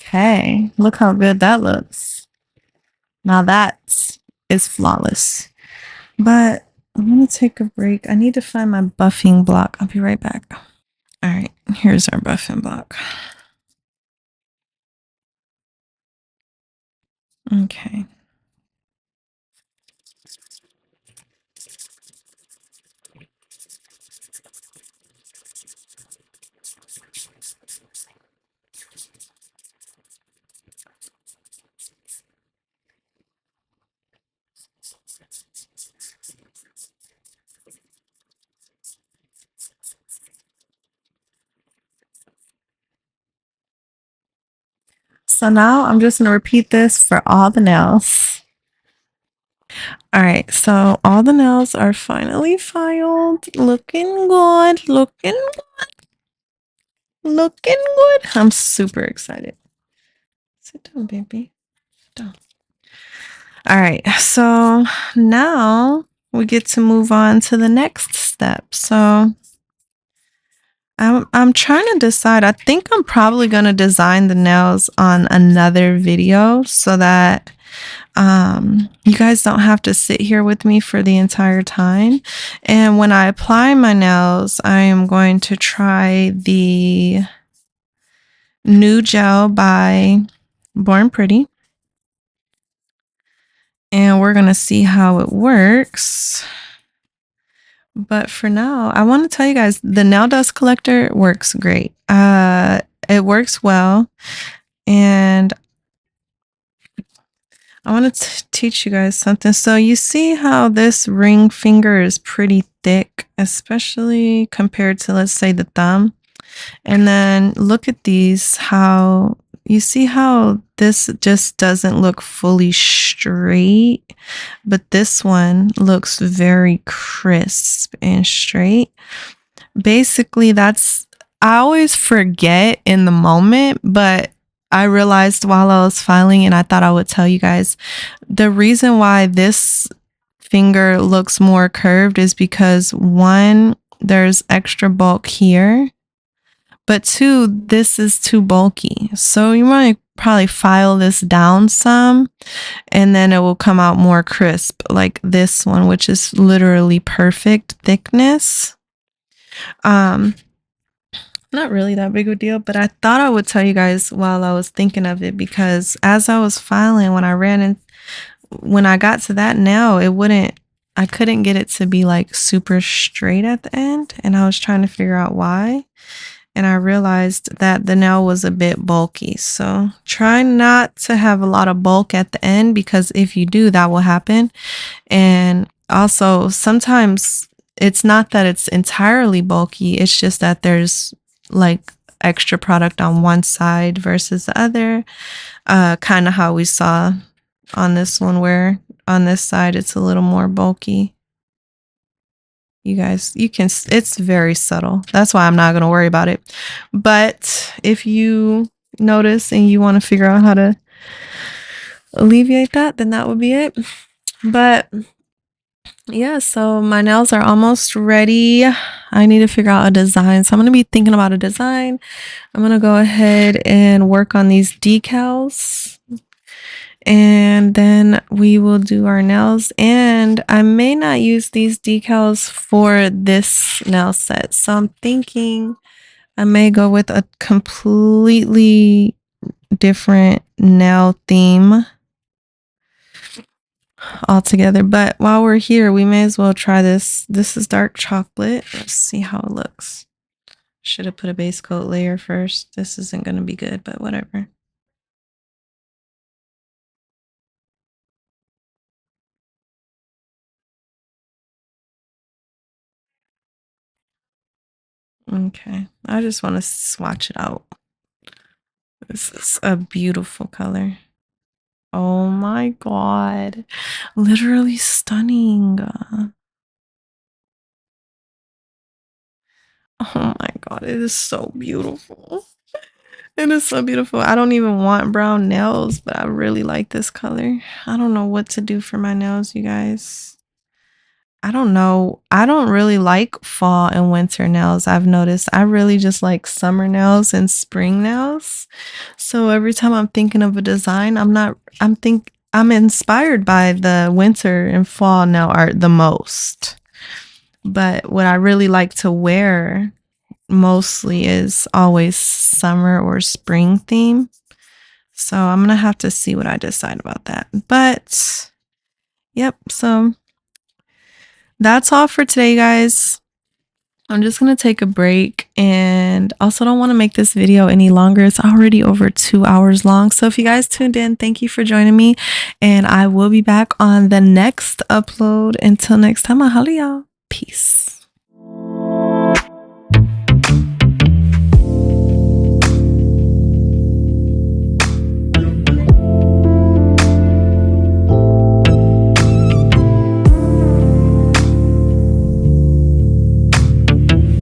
Okay. Look how good that looks. Now that is flawless. But I'm going to take a break. I need to find my buffing block. I'll be right back. All right. Here's our buffing block. Okay. So now I'm just going to repeat this for all the nails. All right, so all the nails are finally filed. Looking good. Looking good. I'm super excited. Sit down, baby. Sit down. All right, so now we get to move on to the next step. So I'm trying to decide. I think I'm probably going to design the nails on another video so that you guys don't have to sit here with me for the entire time. And when I apply my nails, I am going to try the new gel by Born Pretty. And we're going to see how it works. But for now, I want to tell you guys the nail dust collector works great. It works well. And I want to teach you guys something. So you see how this ring finger is pretty thick, especially compared to, let's say, the thumb. And then look at these, how you see how this just doesn't look fully straight, but this one looks very crisp and straight. Basically, I always forget in the moment, but I realized while I was filing, and I thought I would tell you guys, the reason why this finger looks more curved is because one, there's extra bulk here, but two, this is too bulky. So you want to probably file this down some, and then it will come out more crisp, like this one, which is literally perfect thickness. Not really that big of a deal, but I thought I would tell you guys while I was thinking of it, because as I was filing, when I got to that nail, I couldn't get it to be like super straight at the end, and I was trying to figure out why. And I realized that the nail was a bit bulky. So try not to have a lot of bulk at the end, because if you do, that will happen. And also sometimes it's not that it's entirely bulky, it's just that there's like extra product on one side versus the other, kind of how we saw on this one, where on this side it's a little more bulky. You guys, it's very subtle, that's why I'm not going to worry about it. But if you notice and you want to figure out how to alleviate that, then that would be it. But yeah, so my nails are almost ready. I need to figure out a design. So I'm going to be thinking about a design. I'm going to go ahead and work on these decals. And then we will do our nails. And I may not use these decals for this nail set. So I'm thinking I may go with a completely different nail theme altogether. But while we're here, we may as well try this. This is dark chocolate. Let's see how it looks. Should have put a base coat layer first. This isn't going to be good, but whatever. Okay, I just want to swatch it out. This is a beautiful color. Oh my god. Literally stunning. Oh my god, it is so beautiful. It is so beautiful. I don't even want brown nails, but I really like this color. I don't know what to do for my nails, you guys. I don't know. I don't really like fall and winter nails. I've noticed I really just like summer nails and spring nails. So every time I'm thinking of a design, I'm inspired by the winter and fall nail art the most. But what I really like to wear mostly is always summer or spring theme. So I'm gonna have to see what I decide about that. But yep, so that's all for today, guys. I'm just gonna take a break, and also don't want to make this video any longer. It's already over 2 hours long. So if you guys tuned in, thank you for joining me, and I will be back on the next upload. Until next time, I'll holla y'all. Peace.